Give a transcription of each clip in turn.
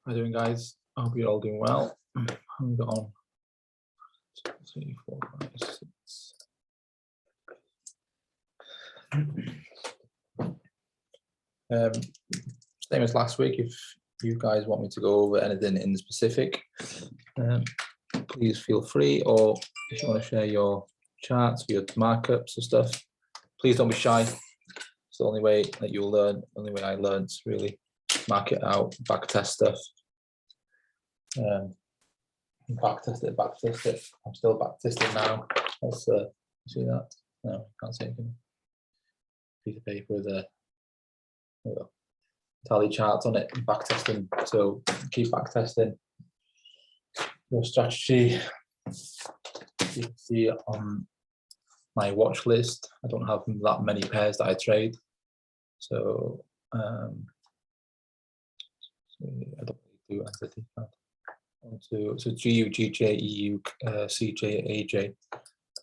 How are you doing, guys? I hope you're all doing well. I've got on 2, 3, 4, 5, 6. Same as last week, if you guys want me to go over anything in specific, please feel free, or if you want to share your charts, your markups and stuff, please don't be shy. It's the only way that you'll learn, the only way I learn to really mark it out, back test stuff. Back test it. I'm still back testing now. Let's see that. No, can't see anything. Piece of paper with a tally charts on it, back testing. So keep back testing your strategy. You can see on my watch list, I don't have that many pairs that I trade. So I don't really do anything. So GU, GJ, EU, CJ, AJ,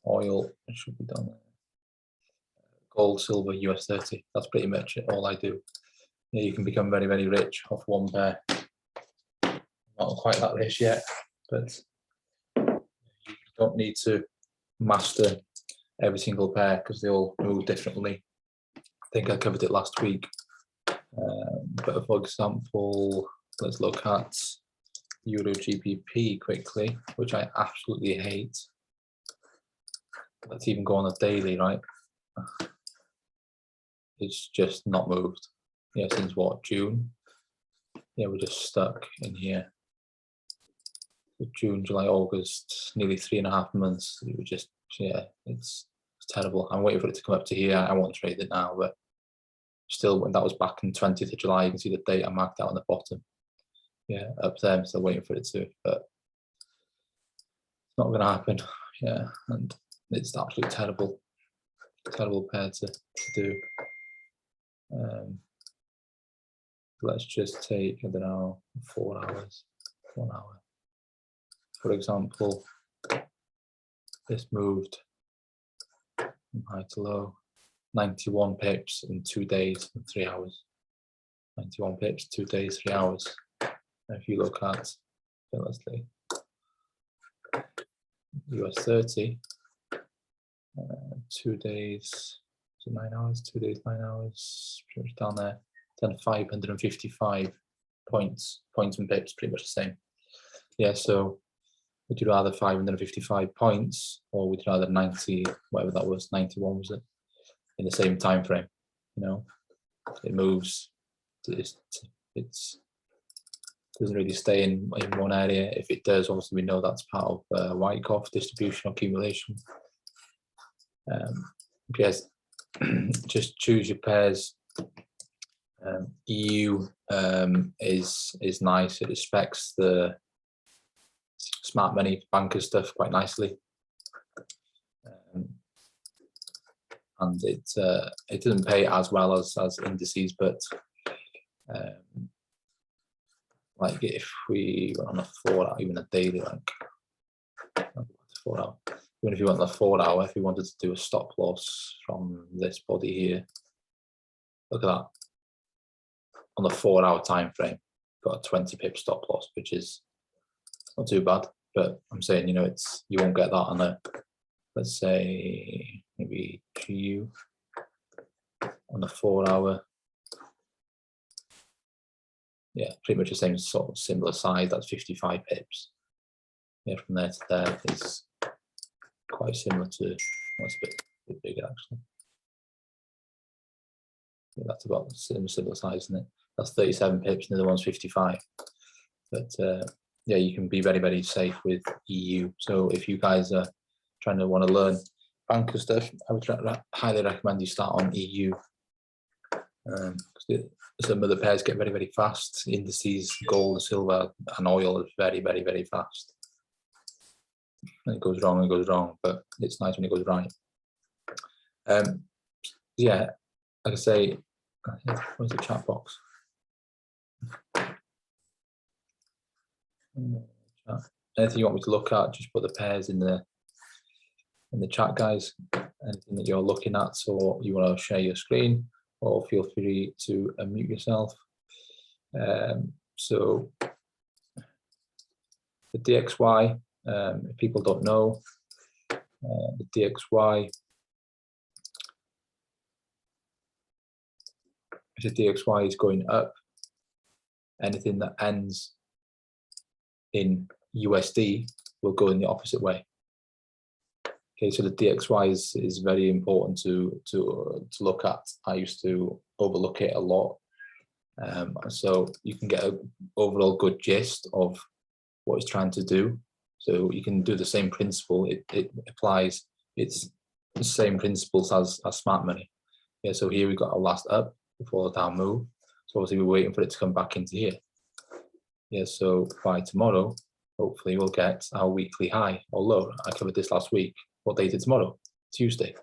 oil, it should be done. Gold, silver, US 30. That's pretty much it, all I do. Yeah, you can become very, very rich off one pair. Not quite that rich yet, but you don't need to master every single pair because they all move differently. I think I covered it last week. But for example, let's look at Euro GBP quickly, which I absolutely hate. let's even go on a daily, right? It's just not moved. Yeah, since what, June? Yeah, we're just stuck in here. June, July, August, nearly 3.5 months. It was just, yeah, it's terrible. I'm waiting for it to come up to here. I won't trade it now, but still, when that was back in 20th of July, you can see the date I marked out on the bottom. Yeah, up there, I'm still waiting for it to, but it's not going to happen. Yeah, and it's absolutely terrible pair to do. Let's just take, I don't know, 4 hours, 1 hour. For example, this moved from high to low, 91 pips in 2 days and 3 hours. 91 pips, 2 days, 3 hours. And if you look at, let's see, US 30, 2 days, 9 hours, 2 days, 9 hours, pretty much down there, then 555 points and pips, pretty much the same. Yeah, so would you rather 555 points, or would you rather 90, whatever that was, 91 was it, in the same time frame? You know, it moves, it doesn't really stay in one area. If it does, obviously we know that's part of Wyckoff distribution accumulation. Yes, just choose your pairs. EU is nice. It respects the smart money banker stuff quite nicely, and it doesn't pay as well as indices, but like if we went on a 4 hour, even a daily, like 4 hour, even if you went on a 4 hour, if you wanted to do a stop loss from this body here, look at that. On the 4 hour time frame, got a 20 pip stop loss, which is not too bad. But I'm saying, you know, you won't get that on a, let's say maybe GU on the 4 hour. Yeah, pretty much the same sort of similar size. That's 55 pips. Yeah, from there to there is quite similar to, well, it's a bit bigger actually. Yeah, that's about the similar size, isn't it? That's 37 pips, and the other one's 55. But yeah, you can be very, very safe with EU. So if you guys are trying to want to learn banker stuff, I would highly recommend you start on EU. Some of the pairs get very, very fast. Indices, gold, silver, and oil is very, very, very fast. And it goes wrong, but it's nice when it goes right. Yeah, like I say, where's the chat box? Anything you want me to look at, just put the pairs in the chat, guys. Anything that you're looking at, or you want to share your screen, or feel free to unmute yourself. So the DXY, if people don't know, the DXY, if the DXY is going up, anything that ends in USD will go in the opposite way. Okay, so the DXY is very important to look at. I used to overlook it a lot. So you can get an overall good gist of what it's trying to do. So you can do the same principle. It applies. It's the same principles as smart money. Yeah. So here we got our last up before the down move. So obviously we're waiting for it to come back into here. Yeah. So by tomorrow, hopefully we'll get our weekly high or low. I covered this last week. What day is tomorrow? Tuesday.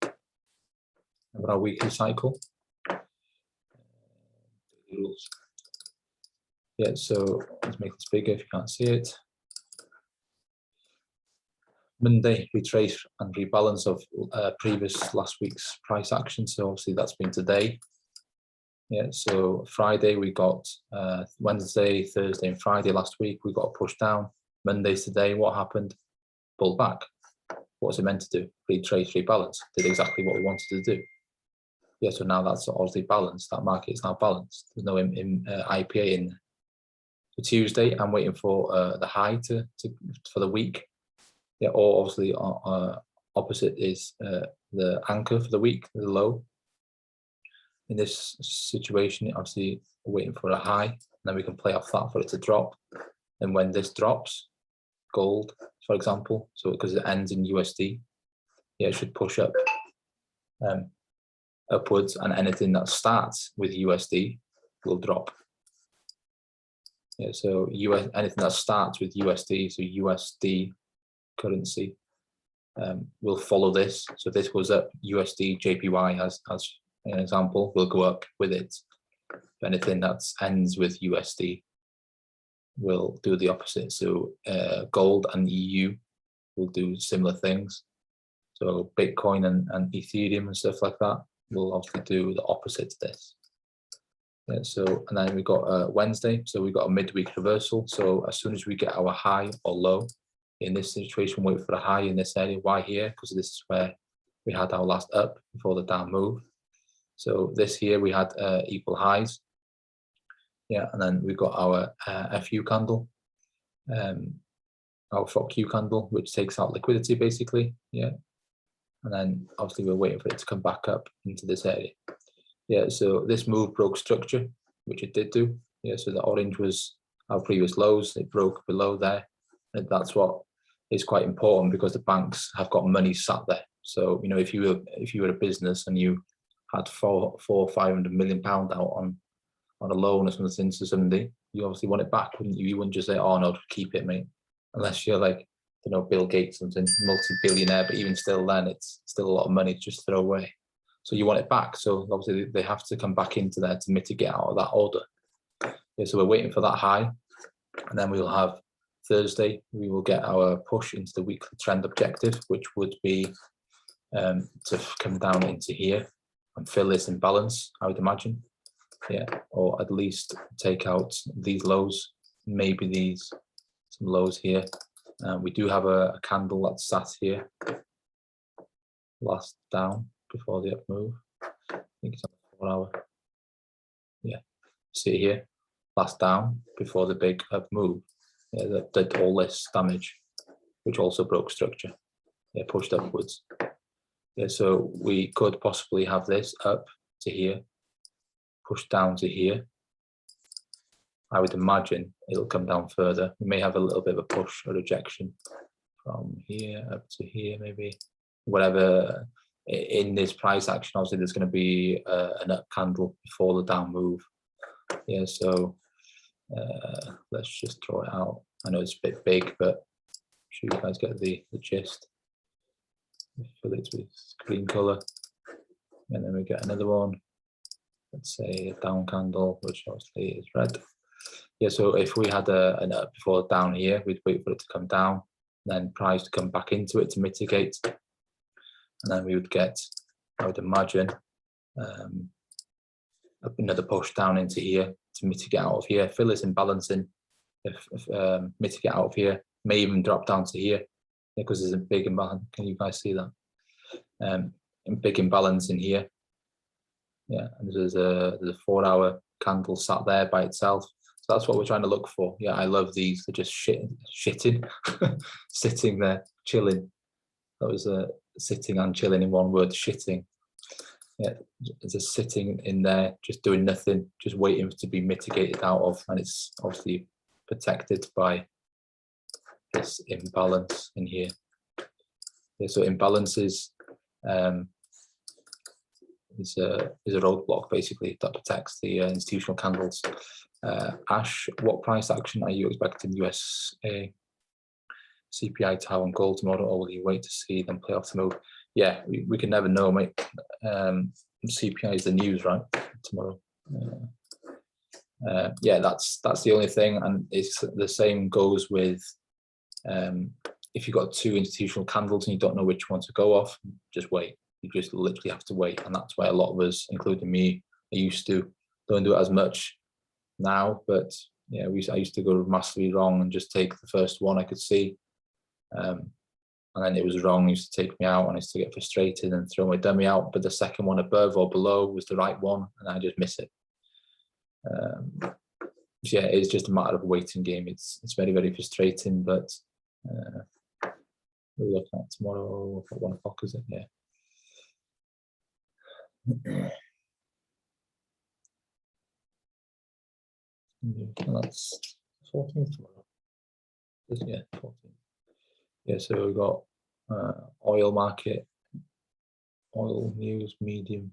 About our weekly cycle. Yeah, so let's make this bigger if you can't see it. Monday, retrace and rebalance of previous last week's price action. So obviously that's been today. Yeah, so Friday we got Wednesday, Thursday, and Friday last week we got a push down. Monday's today. What happened? Pulled back. What's it meant to do? Retrace, rebalance. Did exactly what we wanted to do. Yeah, so now that's obviously balanced. That market is now balanced. There's no IPA in there. For Tuesday, I'm waiting for the high for the week. Yeah, or obviously opposite is the anchor for the week, the low. In this situation, obviously we're waiting for a high, and then we can play off that for it to drop. And when this drops, gold, for example, so because it ends in USD, yeah, it should push up upwards, and anything that starts with USD will drop. Yeah, so anything that starts with USD, so USD currency, will follow this. So this goes up, USD JPY as an example, will go up with it. Anything that ends with USD will do the opposite. So gold and EU will do similar things. So Bitcoin and Ethereum and stuff like that will obviously do the opposite to this. Yeah, so, and then we got Wednesday, so we got a midweek reversal. So as soon as we get our high or low, in this situation, wait for a high in this area. Why here? Because this is where we had our last up before the down move. So this here we had equal highs. Yeah, and then we got our FU candle, our FOQ candle, which takes out liquidity basically. Yeah, and then obviously we're waiting for it to come back up into this area. Yeah, so this move broke structure, which it did do. Yeah, so the orange was our previous lows. It broke below there. And that's what is quite important, because the banks have got money sat there. So, you know, if you were a business and you had £400-500 million out on a loan or something to somebody, you obviously want it back, wouldn't you? You wouldn't just say, oh no, keep it, mate. Unless you're like, you know, Bill Gates, something, multi-billionaire, but even still then, it's still a lot of money to just throw away. So you want it back. So obviously they have to come back into there to mitigate out of that order. Yeah, so we're waiting for that high, and then we'll have Thursday, we will get our push into the weekly trend objective, which would be to come down into here and fill this imbalance, I would imagine. Yeah, or at least take out these lows, maybe some lows here. We do have a candle that's sat here, last down before the up move. I think it's on the 4 hour. Yeah, see here, last down before the big up move. Yeah, that did all this damage, which also broke structure. Yeah, pushed upwards. Yeah, so we could possibly have this up to here, push down to here. I would imagine it'll come down further. We may have a little bit of a push or rejection from here up to here, maybe. Whatever in this price action, obviously there's going to be an up candle before the down move. Yeah, so let's just draw it out. I know it's a bit big, but I'm sure you guys get the gist. Fill it with green color, and then we get another one. Let's say a down candle, which obviously is red. Yeah, so if we had an up before down here, we'd wait for it to come down, then price to come back into it to mitigate, and then we would get, I would imagine, another push down into here to mitigate out of here, fill this imbalance in, mitigate out of here, may even drop down to here, because there's a big imbalance. Can you guys see that? A big imbalance in here. Yeah, and there's a 4 hour candle sat there by itself. So that's what we're trying to look for. Yeah, I love these. They're just shitting, sitting there, chilling. That was sitting and chilling in one word, shitting. Yeah, just sitting in there, just doing nothing, just waiting to be mitigated out of, and it's obviously protected by this imbalance in here. Yeah, so imbalances is a roadblock basically that protects the institutional candles. Ash, what price action are you expecting USA CPI Tau and gold tomorrow, or will you wait to see them play off the move? Yeah, we can never know, mate. CPI is the news, right? Tomorrow. Yeah, that's the only thing, and it's the same goes with if you've got two institutional candles and you don't know which one to go off, just wait. You just literally have to wait, and that's why a lot of us, including me, I used to. Don't do it as much now, but yeah, I used to go massively wrong and just take the first one I could see, and then it was wrong. It used to take me out, and I used to get frustrated and throw my dummy out. But the second one above or below was the right one, and I just miss it. Yeah, it's just a matter of a waiting game. It's very, very frustrating, but we'll look at tomorrow at 1 o'clock, is it? Yeah. And that's 14th tomorrow. Yeah, 14th. Yeah, so we've got oil market, oil news, medium,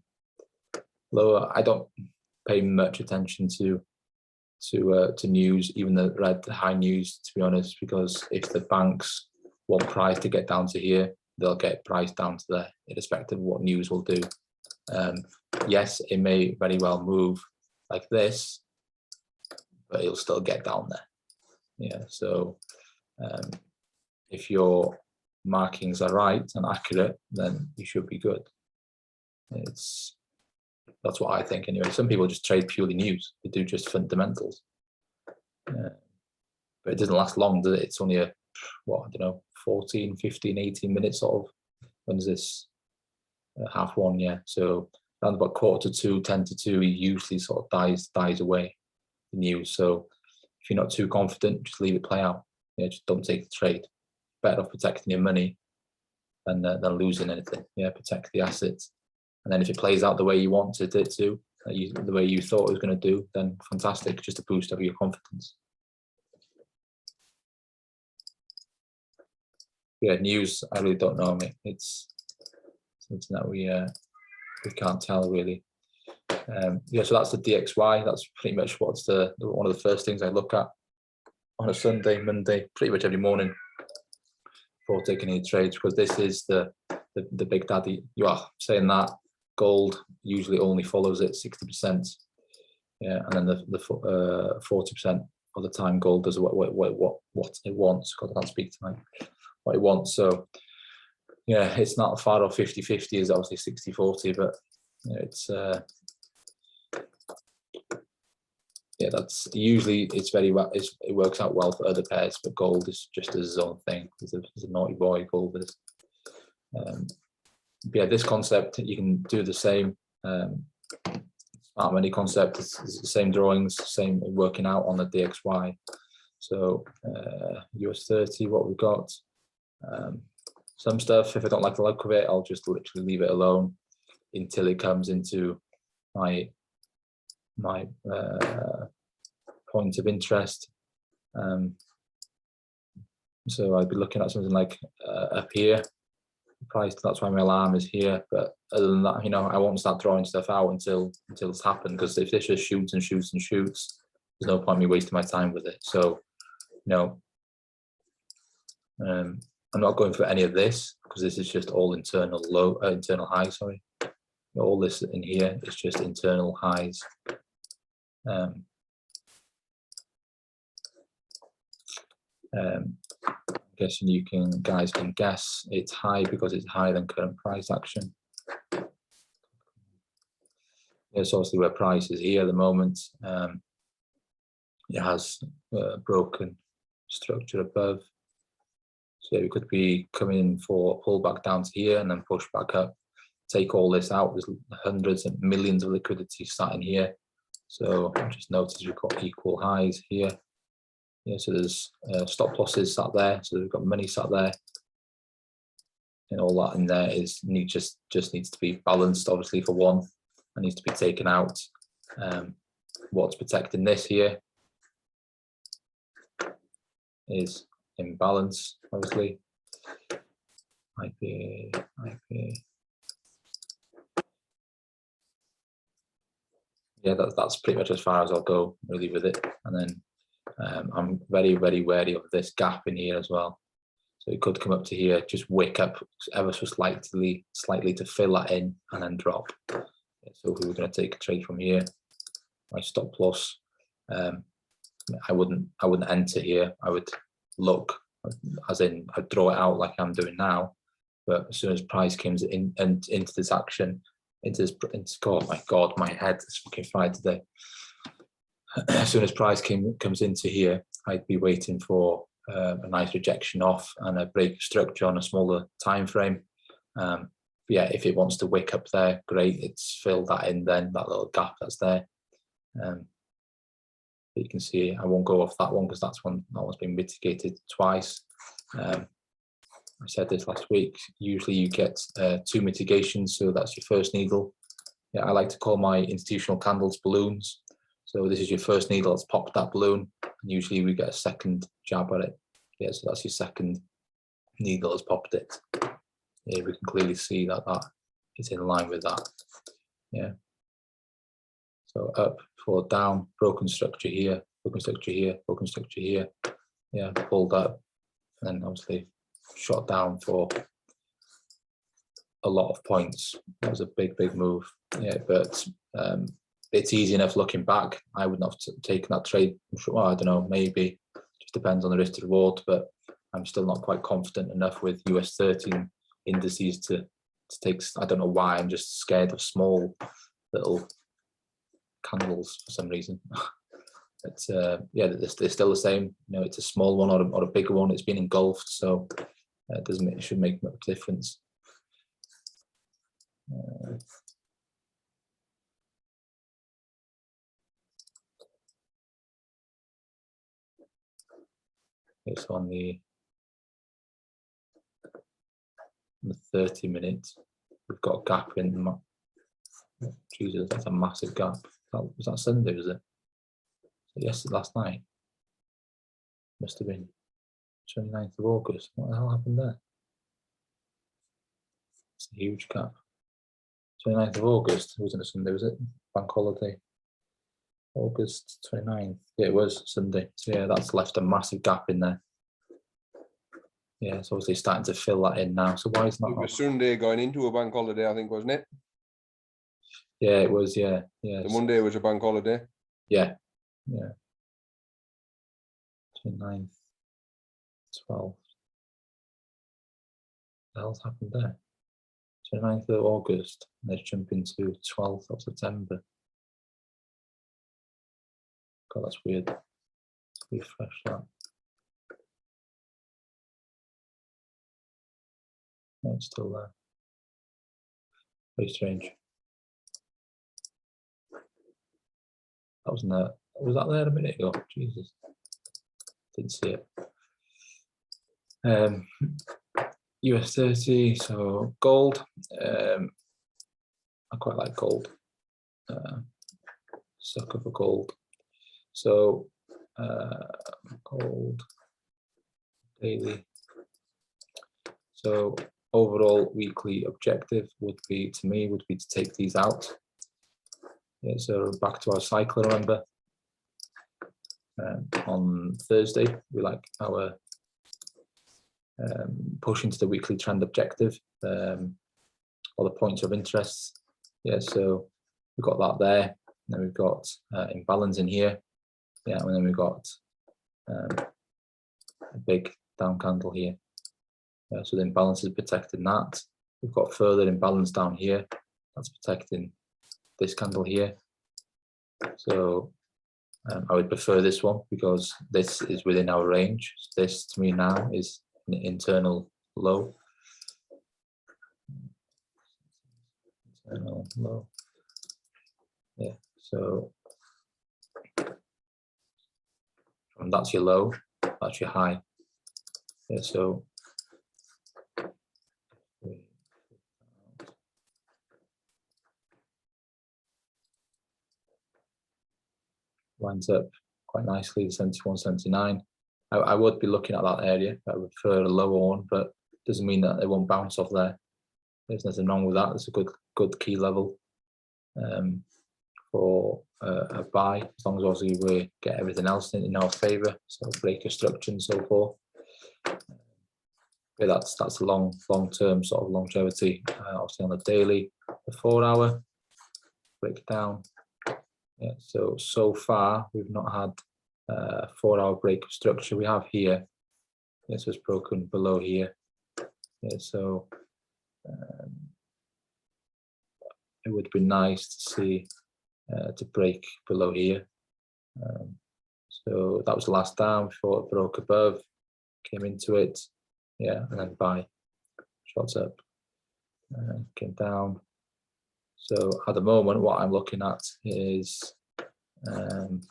lower. I don't pay much attention to news, even the high news, to be honest, because if the banks want price to get down to here, they'll get price down to there, irrespective of what news will do. Yes, it may very well move like this, but it'll still get down there. Yeah, so if your markings are right and accurate, then you should be good. That's what I think anyway. Some people just trade purely news. They do just fundamentals. But it doesn't last long, does it? It's only I don't know, 14, 15, 18 minutes sort of. When's this? 1:30, yeah. So around about 1:45, 1:50, he usually sort of dies away, the news. So if you're not too confident, just leave it play out. Yeah, just don't take the trade. Better off protecting your money than losing anything. Yeah, protect the assets. And then if it plays out the way you wanted it to, the way you thought it was going to do, then fantastic, just to boost up your confidence. Yeah, news, I really don't know, mate. It's something that we can't tell really. Yeah, so that's the DXY. That's pretty much what's one of the first things I look at on a Sunday, Monday, pretty much every morning before taking any trades, because this is the big daddy. You are saying that gold usually only follows it 60%. Yeah, and then the 40% of the time gold does what it wants. God, I can't speak tonight. What it wants. So yeah, it's not far off 50-50. Is obviously 60-40, but you know, it's yeah, that's usually it's very well. It works out well for other pairs, but gold is just his own thing. He's a naughty boy. Gold is. Yeah, this concept you can do the same. Smart money concept is the same drawings, same working out on the DXY. So US 30, what we've got. Some stuff, if I don't like the look of it, I'll just literally leave it alone until it comes into my point of interest. So I'd be looking at something like up here. Price, that's why my alarm is here. But other than that, you know, I won't start drawing stuff out until it's happened, because if this just shoots and shoots and shoots, there's no point in me wasting my time with it. So, you know, I'm not going for any of this because this is just all internal internal highs. Sorry, all this in here is just internal highs. I'm guessing you guys can guess it's high because it's higher than current price action. It's obviously where price is here at the moment. It has broken structure above. So we could be coming for a pullback down to here and then push back up, take all this out. There's hundreds and millions of liquidity sat in here. So just notice we've got equal highs here. Yeah, so there's stop losses sat there. So we've got money sat there. And all that in there just needs to be balanced, obviously, for one. It needs to be taken out. What's protecting this here is imbalance, obviously. IP. Yeah, that's pretty much as far as I'll go really with it. And then I'm very, very wary of this gap in here as well. So it could come up to here, just wick up ever so slightly to fill that in and then drop. So if we were going to take a trade from here, my stop loss, I wouldn't enter here. I would look, as in I'd draw it out like I'm doing now. But as soon as price comes in and into this action, oh my God, my head is fucking fried today. As soon as price comes into here, I'd be waiting for a nice rejection off and a break of structure on a smaller time frame. Yeah, if it wants to wick up there, great. It's filled that in then, that little gap that's there. You can see I won't go off that one because that one's been mitigated twice. I said this last week, usually you get 2 mitigations, so that's your first needle. Yeah, I like to call my institutional candles balloons. So this is your first needle that's popped that balloon, and usually we get a second jab at it. Yeah, so that's your second needle has popped it. Here we can clearly see that that is in line with that. Yeah. So up, forward, down, broken structure here, broken structure here, broken structure here. Yeah, pulled up, and then obviously shot down for a lot of points. That was a big, big move. Yeah, but it's easy enough looking back. I would not have taken that trade. I'm sure, well, I don't know, maybe. Just depends on the risk to reward, but I'm still not quite confident enough with US 13 indices to take. I don't know why. I'm just scared of small little candles for some reason. But yeah, they're still the same. You know, it's a small one or a bigger one. It's been engulfed, so it should make much difference. It's on the 30 minutes. We've got a gap in. Jesus, that's a massive gap. Was that Sunday? Was it? Yes, last night. Must have been 29th of August. What the hell happened there? It's a huge gap. 29th of August, it wasn't a Sunday, was it? Bank holiday. August 29th. Yeah, it was Sunday. So yeah, that's left a massive gap in there. Yeah, it's obviously starting to fill that in now. So why is not? It was Sunday going into a bank holiday, I think, wasn't it? Yeah, it was. Yeah, yeah. The Monday was a bank holiday. Yeah, yeah. 29th, 12th. What the hell's happened there? 29th of August. Let's jump into 12th of September. God, that's weird. Let's refresh that. No, it's still there. Very strange. That wasn't there. Was that there a minute ago? Jesus. Didn't see it. US 30, so gold. I quite like gold. Sucker for gold. So gold daily. So overall weekly objective would be, to me, would be to take these out. Yeah, so back to our cycle, remember. On Thursday, we like our push into the weekly trend objective, or the points of interest. Yeah, so we've got that there. And then we've got imbalance in here. Yeah, and then we've got a big down candle here. So the imbalance is protecting that. We've got further imbalance down here. That's protecting this candle here. So I would prefer this one because this is within our range. This to me now is an internal low. Internal low. Yeah, so that's your low, that's your high. Yeah, so lines up quite nicely, 71, 79. I would be looking at that area. I would prefer a lower one, but doesn't mean that they won't bounce off there. There's nothing wrong with that. It's a good key level for a buy, as long as obviously we get everything else in our favour, so break your structure and so forth. But that's a long term sort of longevity. Obviously on the daily, the 4 hour, break it down. Yeah, so far we've not had a 4 hour break of structure. We have here. This was broken below here. Yeah, so it would be nice to see to break below here. So that was the last down before it broke above, came into it, yeah, and then buy, shots up, came down. So at the moment, what I'm looking at is none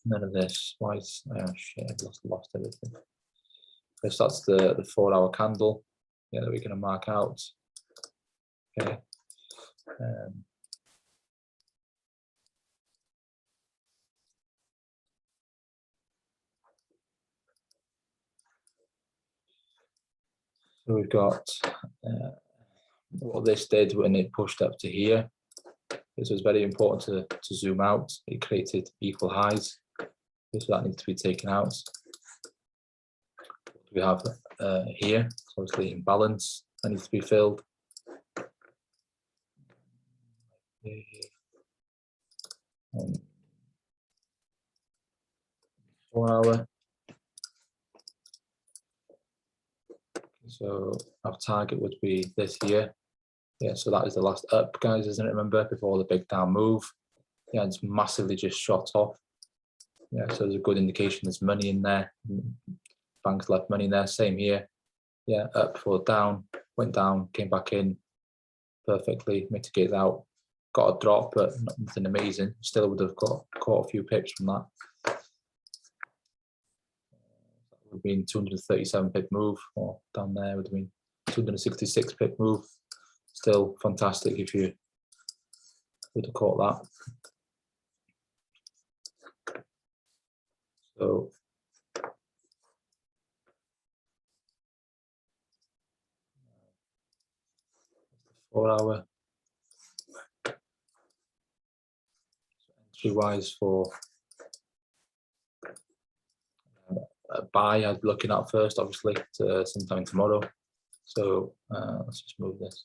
of this. Why is, oh shit, I've lost everything. This that's the 4 hour candle. Yeah, that we're going to mark out. Okay. So we've got what this did when it pushed up to here. This was very important to zoom out. It created equal highs. So that needs to be taken out. What do we have here? So obviously imbalance that needs to be filled. And 4 hour. So our target would be this here. Yeah, so that is the last up, guys, isn't it? Remember, before the big down move. Yeah, it's massively just shot off. Yeah, so there's a good indication there's money in there. Banks left money in there. Same here. Yeah, up for down, went down, came back in perfectly, mitigated out. Got a drop, but nothing amazing. Still would have caught a few pips from that. That would have been 237 pip move, or down there would have been 266 pip move. Still fantastic if you would have caught that. So the 4 hour. Entry wise for a buy, I'd be looking at first, obviously, to sometime tomorrow. So let's just move this.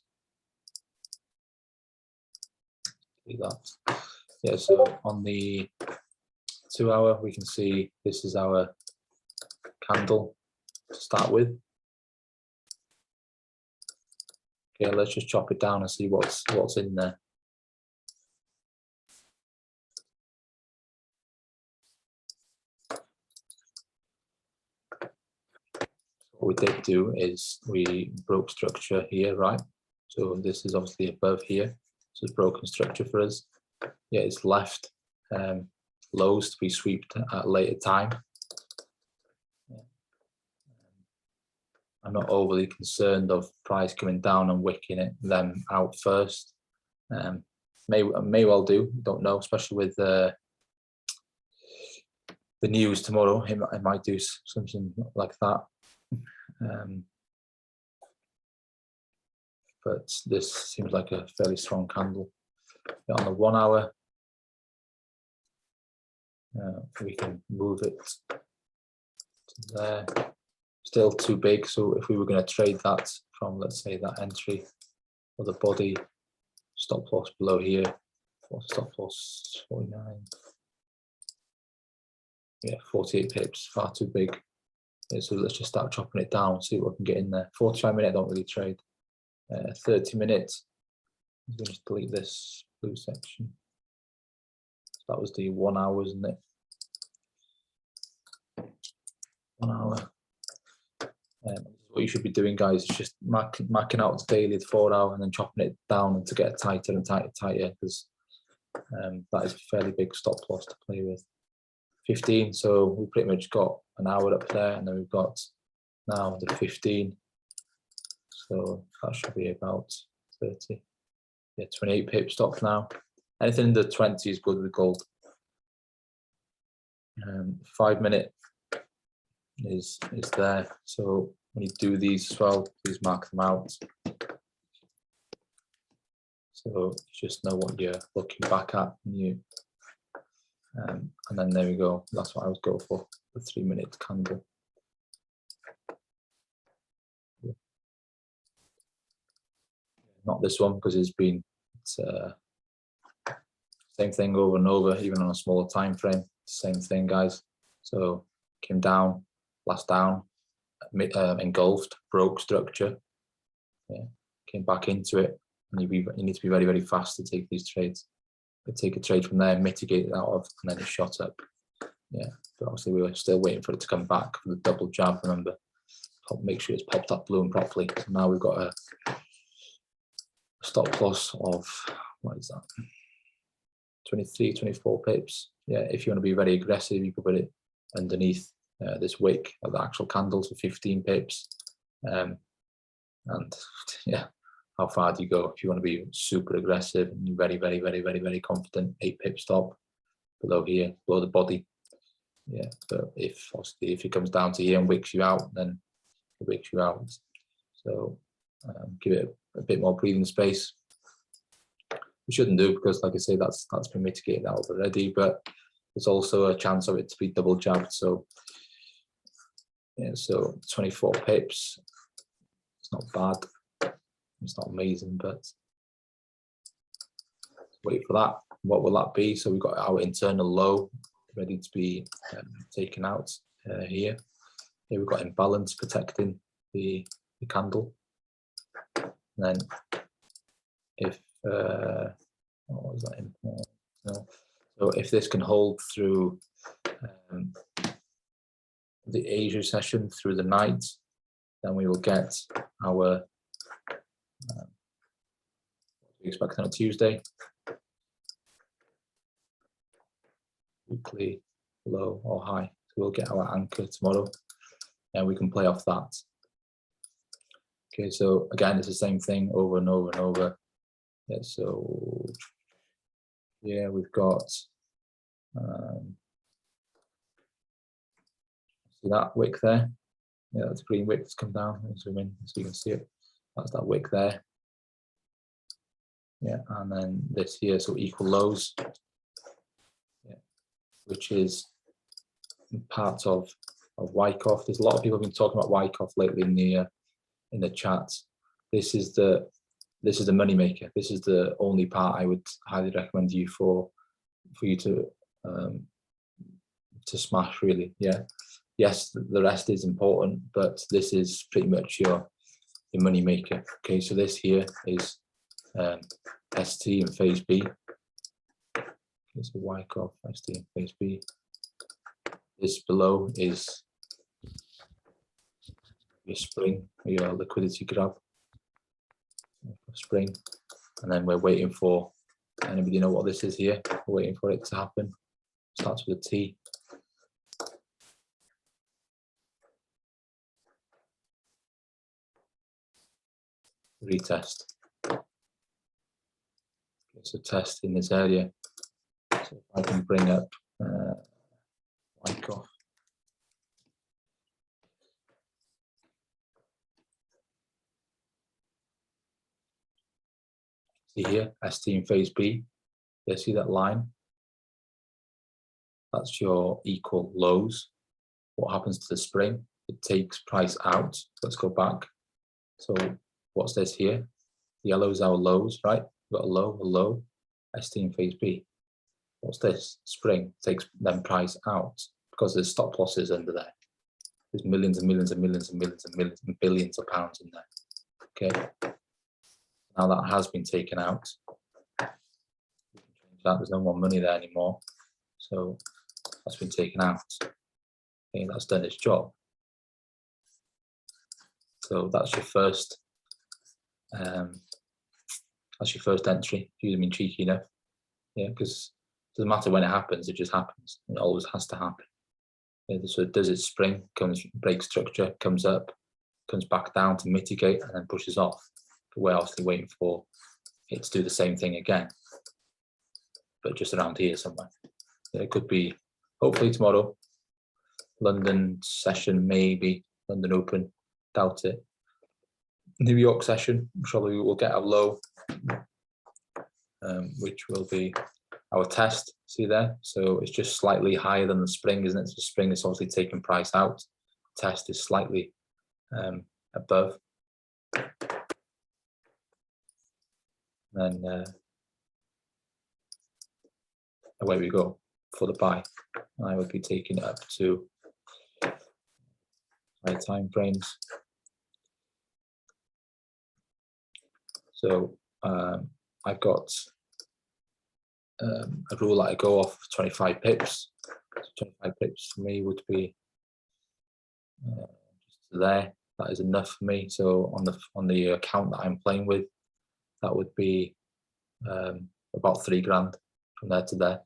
Do that. Yeah, so on the 2 hour, we can see this is our candle to start with. Okay, let's just chop it down and see what's in there. What we did do is we broke structure here, right? So this is obviously above here. So it's broken structure for us. Yeah, it's left lows to be swept at a later time. Yeah. I'm not overly concerned of price coming down and wicking them out first. May well do, don't know, especially with the news tomorrow. It might do something like that. But this seems like a fairly strong candle. On the 1 hour, we can move it to there. Still too big, so if we were going to trade that from, let's say, that entry or the body, stop loss below here, stop loss 49. Yeah, 48 pips, far too big. Yeah, so let's just start chopping it down, see what we can get in there. 45 minute, I don't really trade. 30 minutes, I'm going to just delete this blue section. So that was the 1 hour, isn't it? 1 hour. What you should be doing, guys, is just marking out daily the 4 hour and then chopping it down to get tighter and tighter, because that is a fairly big stop loss to play with. 15, so we pretty much got an hour up there, and then we've got now the 15, so that should be about 30. Yeah, 28 pip stop now. Anything in the 20 is good with gold. 5 minute is there, so when you do these as well, please mark them out, so you just know what you're looking back at when you and then there we go. That's what I would go for, the 3 minute candle. Not this one, because it's same thing over and over, even on a smaller time frame. Same thing, guys. So came down, last down, engulfed, broke structure. Yeah, came back into it, and you need to be very, very fast to take these trades. Take a trade from there, mitigate it out of, and then it shot up. Yeah, but obviously we were still waiting for it to come back for the double jab. Remember, make sure it's popped that balloon properly. So now we've got a stop loss of, what is that, 23, 24 pips. Yeah, if you want to be very aggressive, you could put it underneath this wick of the actual candles for 15 pips. And yeah, how far do you go if you want to be super aggressive and you're very, very, very, very, very confident? 8 pip stop below here, below the body. Yeah, but if obviously if it comes down to here and wicks you out, then it wicks you out. So give it a bit more breathing space. We shouldn't do, because like I say, that's been mitigated out already, but there's also a chance of it to be double jabbed. So yeah, so 24 pips, it's not bad, it's not amazing, but wait for that. What will that be? So we've got our internal low ready to be taken out here. Here we've got imbalance protecting the candle. And then if what was that? No. So if this can hold through the Asia session through the night, then we will get our we expect on a Tuesday weekly low or high. So we'll get our anchor tomorrow, and we can play off that. Okay, so again, it's the same thing over and over and over. Yeah, so yeah, we've got see that wick there. Yeah, that's a green wick that's come down. I'll zoom in so you can see it. That's that wick there. Yeah, and then this here, so equal lows. Yeah, which is part of Wyckoff. There's a lot of people have been talking about Wyckoff lately in the chat. This is the money maker. This is the only part I would highly recommend you for you to smash, really. Yeah, yes, the rest is important, but this is pretty much your money maker. Okay, so this here is ST and phase B. It's a Wyckoff, ST and phase B. This below is your spring, your liquidity grab, spring, and then we're waiting for, anybody know what this is here? We're waiting for it to happen. Starts with a T. Retest. Okay, so test in this area. So if I can bring up Wyckoff. See here, ST in phase B. You see that line? That's your equal lows. What happens to the spring? It takes price out. Let's go back. So what's this here? Yellow is our lows, right? We've got a low, ST in phase B. What's this? Spring takes then price out because there's stop losses under there. There's millions and millions and millions and millions and millions and billions of pounds in there. Okay. Now that has been taken out. We can change that. There's no more money there anymore. So that's been taken out. Okay, that's done its job. So that's your first. That's your first entry. If you've been cheeky enough, yeah, because it doesn't matter when it happens; it just happens. It always has to happen. Yeah, so it does its spring, breaks structure, comes up, comes back down to mitigate, and then pushes off. But we're obviously waiting for it to do the same thing again, but just around here somewhere. Yeah, it could be hopefully tomorrow. London session, maybe London Open, doubt it. New York session, probably we'll get a low, which will be our test. See there? So it's just slightly higher than the spring, isn't it? So the spring is obviously taking price out. Test is slightly above. Then away we go for the buy. I would be taking it up to high time frames. So I've got a rule that I go off 25 pips. So 25 pips for me would be just there. That is enough for me. So on the account that I'm playing with, that would be about £3 grand from there to there.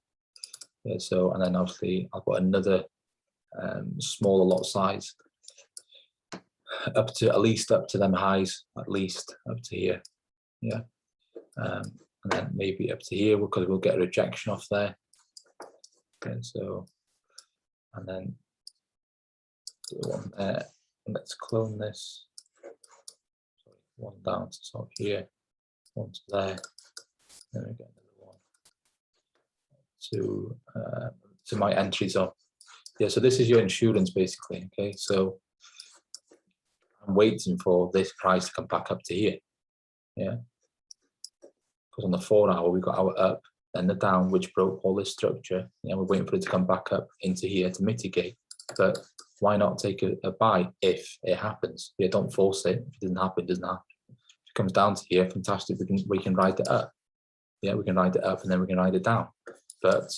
Yeah, so and then obviously I've got another smaller lot size, up to at least up to them highs, at least up to here. Yeah. And then maybe up to here because we'll get a rejection off there. Okay, so, and then do one there. And let's clone this. Sorry, one down to sort of here, one to there. Then we get another one to my entry zone. Yeah, so this is your insurance basically. Okay, so I'm waiting for this price to come back up to here. Yeah, because on the 4 hour we got our up, then the down, which broke all this structure. Yeah, we're waiting for it to come back up into here to mitigate. But why not take a buy if it happens? Yeah, don't force it. If it doesn't happen, it doesn't happen. If it comes down to here, fantastic. We can ride it up. Yeah, we can ride it up and then we can ride it down. But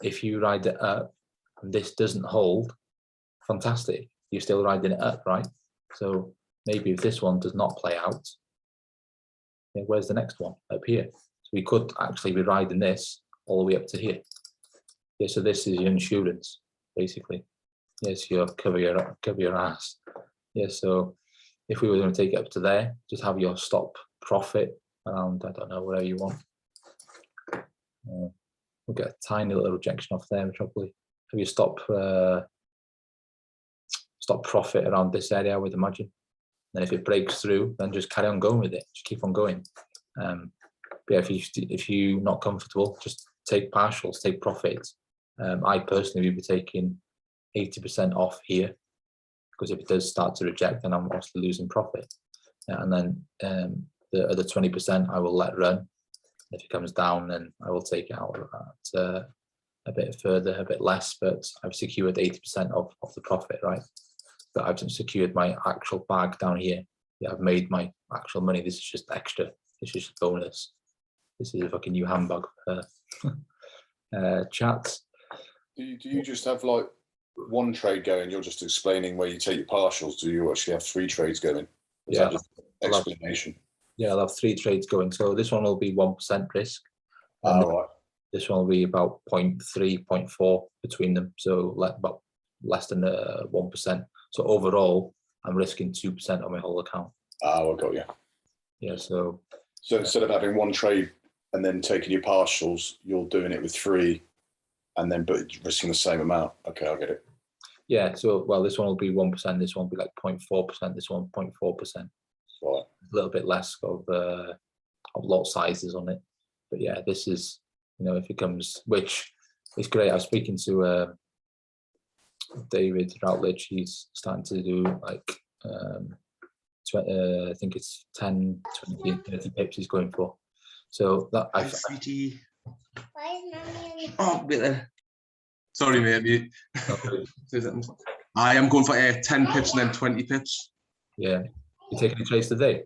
if you ride it up and this doesn't hold, fantastic. You're still riding it up, right? So maybe if this one does not play out, then where's the next one? Up here. So we could actually be riding this all the way up to here. Yeah, so this is your insurance, basically. Yes, your cover your ass. Yeah, so if we were going to take it up to there, just have your stop profit around, I don't know, whatever you want. We'll get a tiny little rejection off there, probably. Have your stop profit around this area, I would imagine. And if it breaks through, then just carry on going with it. Just keep on going. But yeah, if you're not comfortable, just take partials, take profits. I personally would be taking 80% off here, because if it does start to reject, then I'm obviously losing profit. And then the other 20% I will let run. If it comes down, then I will take it out at a bit further, a bit less, but I've secured 80% of the profit, right? But I've secured my actual bag down here. Yeah, I've made my actual money. This is just extra. This is just bonus. This is a fucking new handbag chat. Do you just have like one trade going? You're just explaining where you take your partials. Do you actually have 3 trades going? Is Yeah, that just explanation? Yeah, I'll have 3 trades going. So this one will be 1% risk. Right. This one will be about 0.3, 0.4 between them. So about less than 1%. So overall, I'm risking 2% on my whole account. I got you. Yeah, so instead of having one trade and then taking your partials, you're doing it with 3 and then but risking the same amount. Okay, I get it. Yeah, so well, this one will be 1%, this one will be like 0.4%, this one 0.4%. Right. A little bit less of lot sizes on it. But yeah, this is, you know, if it comes, which is great. I was speaking to David Routledge. He's starting to do like I think it's 10, 20, 30 pips he's going for. So that Why is Mommy oh, wait there. Sorry, mate. I am going for 10 pips and then 20 pips. Yeah. You taking a trades today?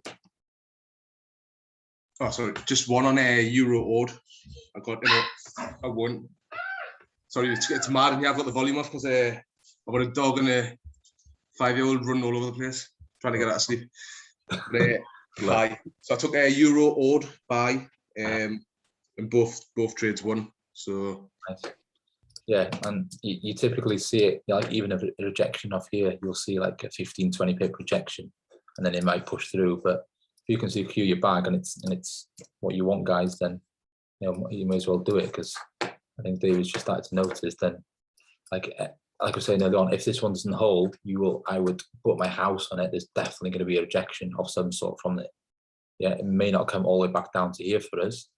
Oh, sorry, just one on a Euro odd. I got I won. Sorry, it's mad in here. I've got the volume off because I've got a dog and a 5-year-old running all over the place, trying to get out of sleep. Buy. So I took a Euro odd buy, and both trades won. So nice. Yeah, and you typically see it, like even a rejection off here, you'll see like a 15, 20 pip rejection, and then it might push through. But if you can secure your bag and it's what you want, guys, then you may as well do it, because I think David's just started to notice. Then, like I was saying earlier on, if this one doesn't hold, I would put my house on it. There's definitely going to be a rejection of some sort from it. Yeah, it may not come all the way back down to here for us,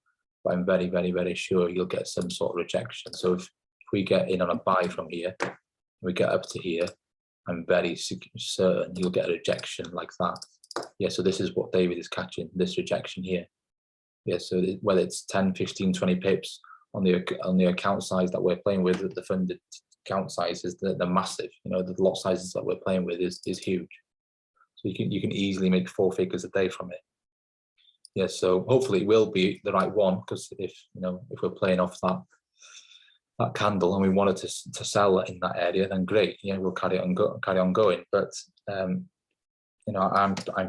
but I'm very, very, very sure you'll get some sort of rejection. So if we get in on a buy from here, we get up to here, I'm very certain you'll get a rejection like that. Yeah, so this is what David is catching, this rejection here. Yeah, so whether it's 10, 15, 20 pips on the account size that we're playing with, the funded account sizes, they're massive. You know, the lot sizes that we're playing with is huge. So you can easily make 4 figures a day from it. Yeah, so hopefully it will be the right one, because if we're playing off that candle and we wanted to sell in that area, then great. Yeah, we'll carry on going. But I'm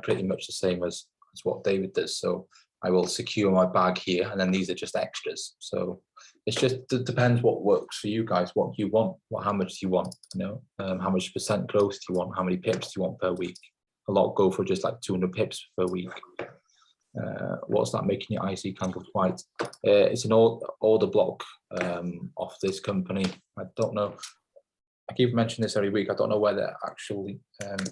pretty much the same as what David does. So I will secure my bag here, and then these are just extras. So it's just it depends what works for you guys, what you want, how much do you want, how much percent growth do you want, how many pips do you want per week. A lot go for just like 200 pips per week. What's that making your IC candles white? It's an order block off this company. I don't know. I keep mentioning this every week. I don't know whether actually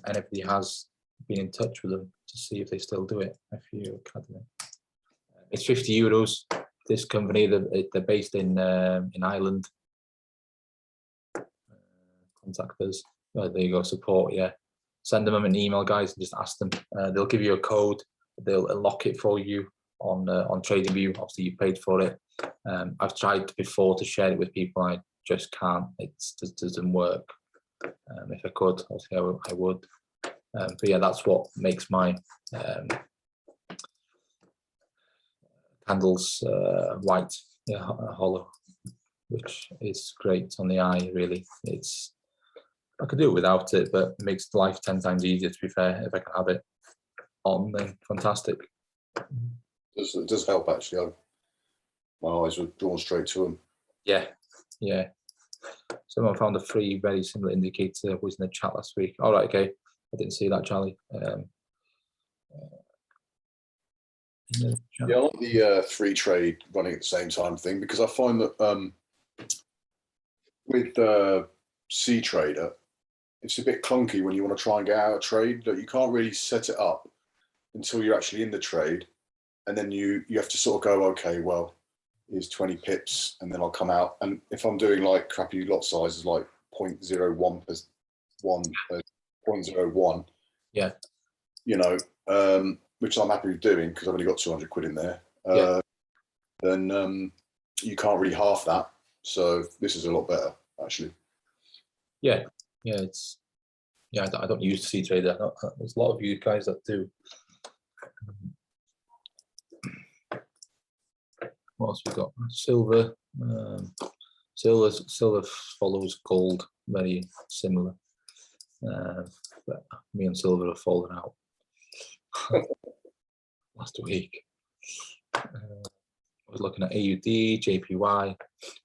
anybody has been in touch with them to see if they still do it. FU Academy. It's €50. This company, they're based in Ireland. Contact us. There you go. Support. Yeah. Send them an email, guys, and just ask them. They'll give you a code. They'll unlock it for you on TradingView. Obviously, you paid for it. I've tried before to share it with people. I just can't. It just doesn't work. If I could, obviously, I would. But yeah, that's what makes my candles white, hollow, which is great on the eye. Really, I could do it without it, but it makes life 10 times easier. To be fair, if I can have it on, then fantastic. It does help actually. My eyes were drawn straight to them. Yeah. Someone found a free, very similar indicator. Was in the chat last week. All right, okay. I didn't see that, Charlie. Yeah, I like the 3 trade running at the same time thing, because I find that with C Trader, it's a bit clunky when you want to try and get out of trade. That you can't really set it up until you're actually in the trade, and then you have to sort of go, okay, well, here's 20 pips, and then I'll come out. And if I'm doing like crappy lot sizes like 0.01 per 0.01, yeah, which I'm happy with doing because I've only got 200 quid in there. Then you can't really half that. So this is a lot better, actually. Yeah. I don't use C Trader. There's a lot of you guys that do. What else we got? Silver. Silver follows gold, very similar. But me and silver have fallen out last week. I was looking at AUD, JPY.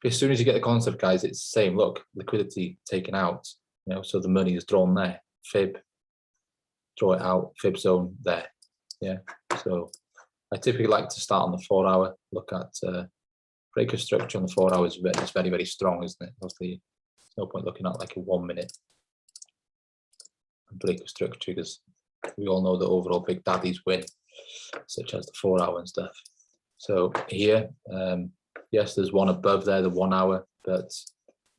As soon as you get the concept, guys, it's the same. Look, liquidity taken out. So the money is drawn there. Fib, draw it out. Fib zone there. Yeah. So I typically like to start on the 4 hour. Look at breaker structure on the 4 hours. It's very, very strong, isn't it? Obviously, there's no point looking at like a 1 minute breaker structure, because we all know the overall big daddies win, such as the 4 hour and stuff. So here, yes, there's one above there, the 1 hour, but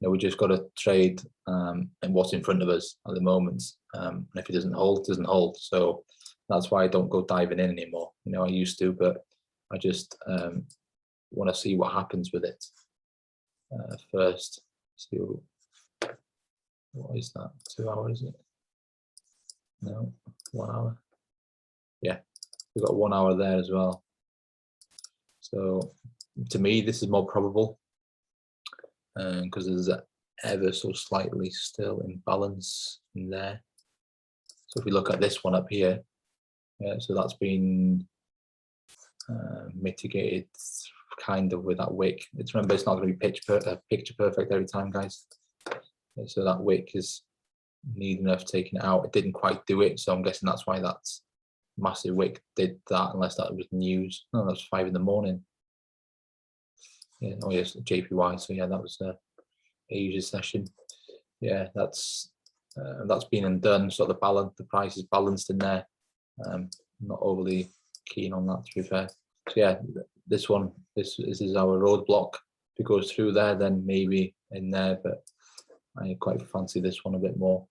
we just got to trade and what's in front of us at the moment. And if it doesn't hold, it doesn't hold. So that's why I don't go diving in anymore. I used to, but I just want to see what happens with it first. So what is that? 2 hours, is it? No, 1 hour. Yeah, we've got 1 hour there as well. So to me, this is more probable because there's ever so slightly still imbalance in there. So if we look at this one up here, yeah, so that's been mitigated kind of with that wick. Remember, it's not going to be picture perfect every time, guys. So that wick is needing enough taking it out. It didn't quite do it, so I'm guessing that's why that massive wick did that, unless that was news. No, that was 5 in the morning. Yeah, oh yes, JPY. So yeah, that was Asia session. Yeah, that's been undone. So the price is balanced in there. Not overly keen on that, to be fair. So yeah, this one, this is our roadblock. If it goes through there, then maybe in there, but I quite fancy this one a bit more.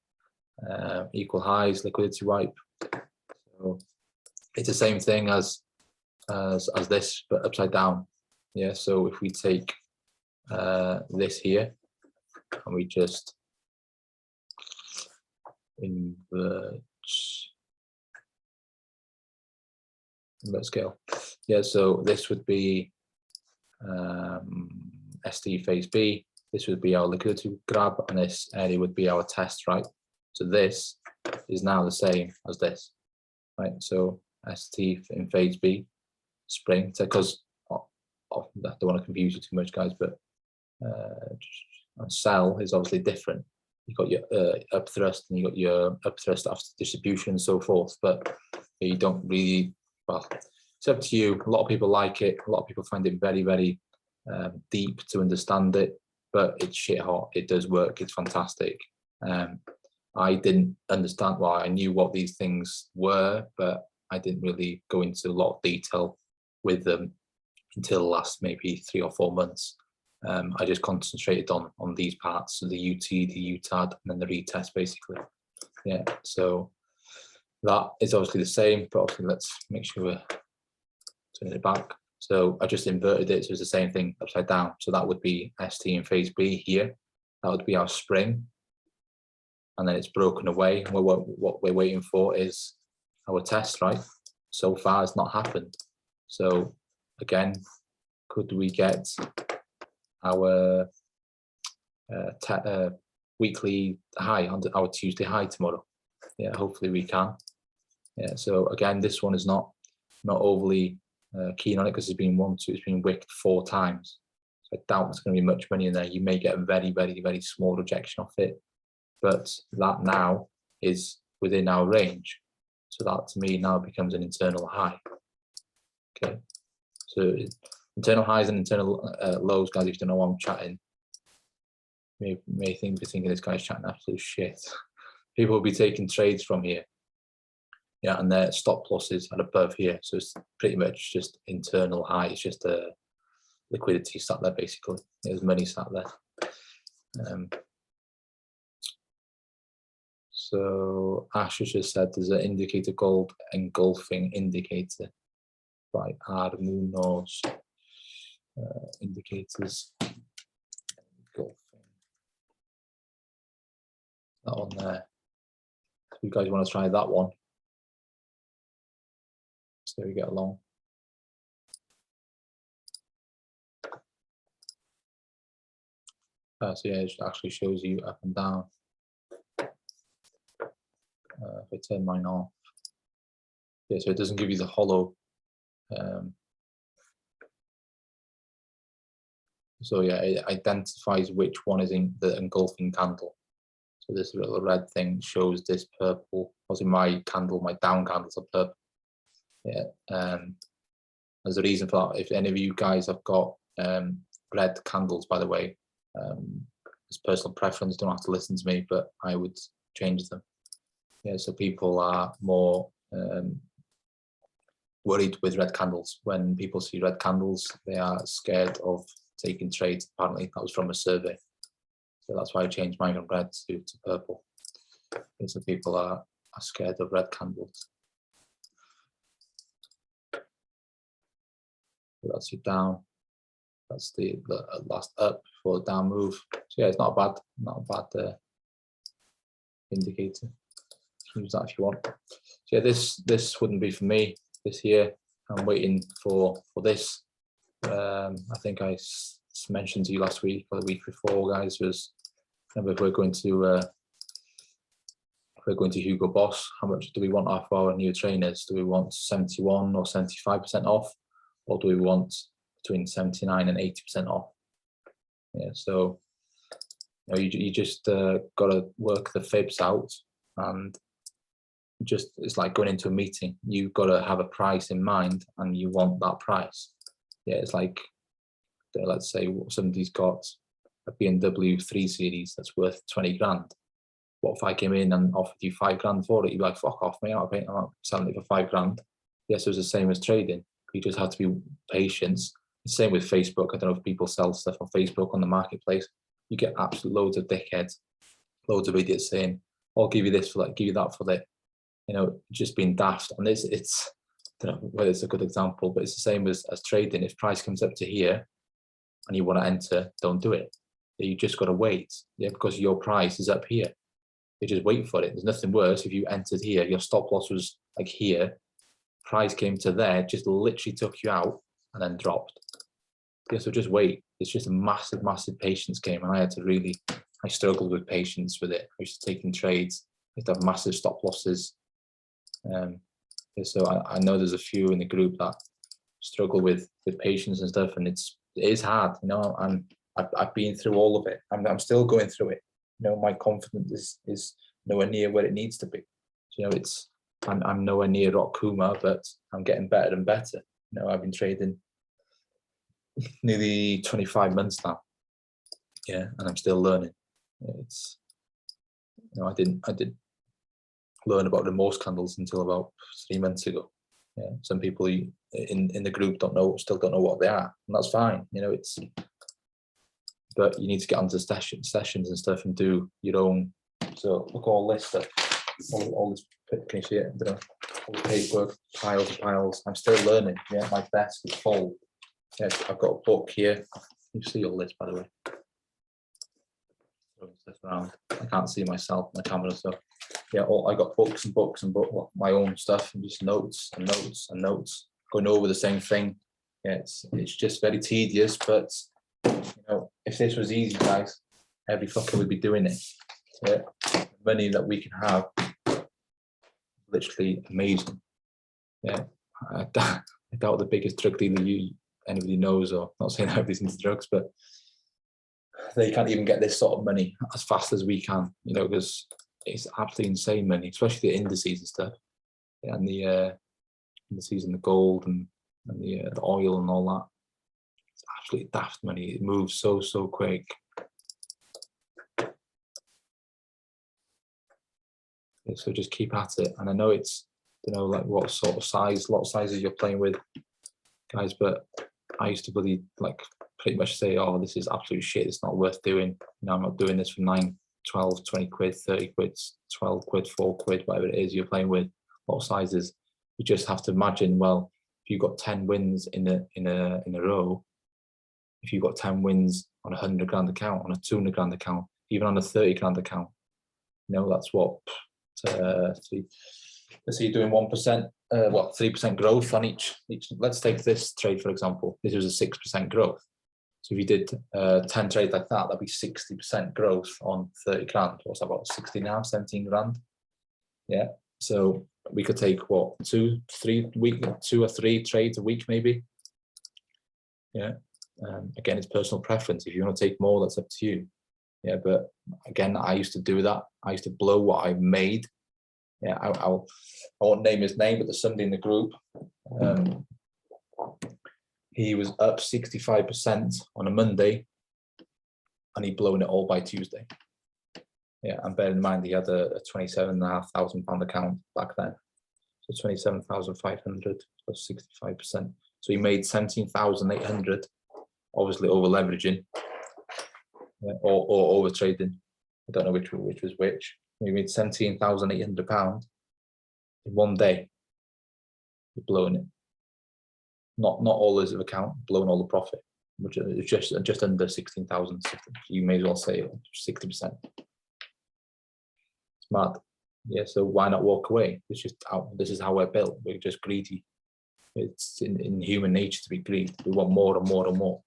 Equal highs, liquidity wipe. So it's the same thing as this, but upside down. Yeah, so if we take this here and we just invert scale. Yeah, so this would be ST phase B. This would be our liquidity grab, and this area would be our test, right? So this is now the same as this, right? So ST in phase B, spring, because I don't want to confuse you too much, guys, but and sell is obviously different. You've got your up thrust and you've got your up thrust after distribution and so forth, but you don't really, well, it's up to you. A lot of people like it. A lot of people find it very, very deep to understand it, but it's shit hot. It does work. It's fantastic. I didn't understand, well, I knew what these things were, but I didn't really go into a lot of detail with them until the last maybe 3 or 4 months. I just concentrated on these parts, so the UT, the UTAD, and then the retest, basically. Yeah, so that is obviously the same, but obviously let's make sure we're turning it back. So I just inverted it, so it's the same thing upside down. So that would be ST in phase B here. That would be our spring. And then it's broken away. What we're waiting for is our test, right? So far, it's not happened. So again, could we get our weekly high on our Tuesday high tomorrow? Yeah, hopefully we can. Yeah, so again, this one is not overly keen on it because it's been wicked 4 times. So I doubt there's going to be much money in there. You may get a very, very, very small rejection off it, but that now is within our range. So that to me now becomes an internal high. Okay, so internal highs and internal lows, guys. If you don't know why I'm chatting, may be thinking this guy's chatting absolute shit. People will be taking trades from here. Yeah, and their stop losses are above here. So it's pretty much just internal high. It's just a liquidity sat there, basically. There's money sat there. So Ash has just said there's an indicator called engulfing indicator by Armuno's indicators. Engulfing. That one there. If you guys want to try that one, so we get along. So yeah, it actually shows you up and down. If I turn mine off, yeah, so it doesn't give you the hollow. So yeah, it identifies which one is in the engulfing candle. So this little red thing shows this purple. Also, my candle, my down candles are purple. Yeah, there's a reason for that. If any of you guys have got red candles, by the way, it's personal preference. Don't have to listen to me, but I would change them. Yeah, so people are more worried with red candles. When people see red candles, they are scared of taking trades. Apparently, that was from a survey. So that's why I changed mine from red to purple. And so people are scared of red candles. So that's your down. That's the last up for the down move. So yeah, it's not a bad indicator. Use that if you want. So yeah, this wouldn't be for me this year. I'm waiting for this. I think I mentioned to you last week or the week before, guys, was remember if we're going to Hugo Boss, how much do we want off our new trainers? Do we want 71 or 75% off, or do we want between 79 and 80% off? Yeah, so you just got to work the fibs out, and just it's like going into a meeting. You've got to have a price in mind, and you want that price. Yeah, it's like let's say somebody's got a BMW 3 Series that's worth 20 grand. What if I came in and offered you 5 grand for it? You'd be like, fuck off, mate. I'm not selling it for 5 grand. Yes, it was the same as trading. You just have to be patient. The same with Facebook. I don't know if people sell stuff on Facebook on the marketplace. You get absolute loads of dickheads, loads of idiots saying, I'll give you this for that, give you that for that. Just being daft. And it's I don't know whether it's a good example, but it's the same as trading. If price comes up to here and you want to enter, don't do it. You just got to wait, yeah, because your price is up here. You just wait for it. There's nothing worse if you entered here, your stop loss was like here, price came to there, just literally took you out and then dropped. Yeah, so just wait. It's just a massive, massive patience game, and I struggled with patience with it. I used to taking trades, I used to have massive stop losses. So I know there's a few in the group that struggle with patience and stuff, and it is hard, and I've been through all of it. I'm still going through it. You know, my confidence is nowhere near where it needs to be. You know, I'm nowhere near rock Kuma, but I'm getting better and better. You know, I've been trading nearly 25 months now. Yeah, and I'm still learning. It's, you know, I didn't learn about remorse candles until about 3 months ago. Yeah, some people in the group still don't know what they are, and that's fine. You know, but you need to get onto sessions and stuff and do your own. So look at all this stuff, all this. Can you see it? I don't know, all the paperwork, piles and piles. I'm still learning. Yeah, my desk is full. Yeah, I've got a book here. You see all this, by the way. Stuff around. I can't see myself on the camera, so yeah, I got books and books and well, my own stuff, and just notes and notes and notes, going over the same thing. Yeah, it's just very tedious, but you know, if this was easy, guys, every fucker would be doing it. Yeah, the money that we can have, literally amazing. Yeah, I doubt the biggest drug dealer anybody knows, or not saying everybody's into drugs, but they can't even get this sort of money as fast as we can, you know, because it's absolutely insane money, especially the indices and stuff, and the indices and the gold and the oil and all that. It's absolutely daft money. It moves so quick. Yeah, so just keep at it. And I know it's, you know, like what sort of size, lot of sizes you're playing with, guys, but I used to believe, like, pretty much say, oh, this is absolute shit, it's not worth doing. You know, I'm not doing this for 9, 12, 20 quid, 30 quid, 12 quid, 4 quid, whatever it is you're playing with, lot of sizes. You just have to imagine, well, if you've got 10 wins in a row, if you've got 10 wins on a 100 grand account, on a 200 grand account, even on a 30 grand account, you know, that's what, let's see, doing 1%, 3% growth on each. Let's take this trade, for example. This was a 6% growth. So if you did 10 trades like that, that'd be 60% growth on 30 grand. What's that, about 16 now, 17 grand? Yeah. So we could take what, 2 or 3 trades a week, maybe. Yeah. Again, it's personal preference. If you want to take more, that's up to you. Yeah. But again, I used to do that. I used to blow what I made. Yeah. I won't name his name, but there's somebody in the group. He was up 65% on a Monday, and he'd blown it all by Tuesday. Yeah, and bear in mind he had a £27,500 account back then, so 27,500 plus 65%. So he made 17,800, obviously over leveraging, yeah, or over trading. I don't know which was which. He made £17,800 in one day. He's blowing it. Not all his account, blowing all the profit, which is just under 16,000. You may as well say 60%. It's mad. Yeah, so why not walk away? This is how we're built. We're just greedy. It's in human nature to be greedy. We want more and more and more.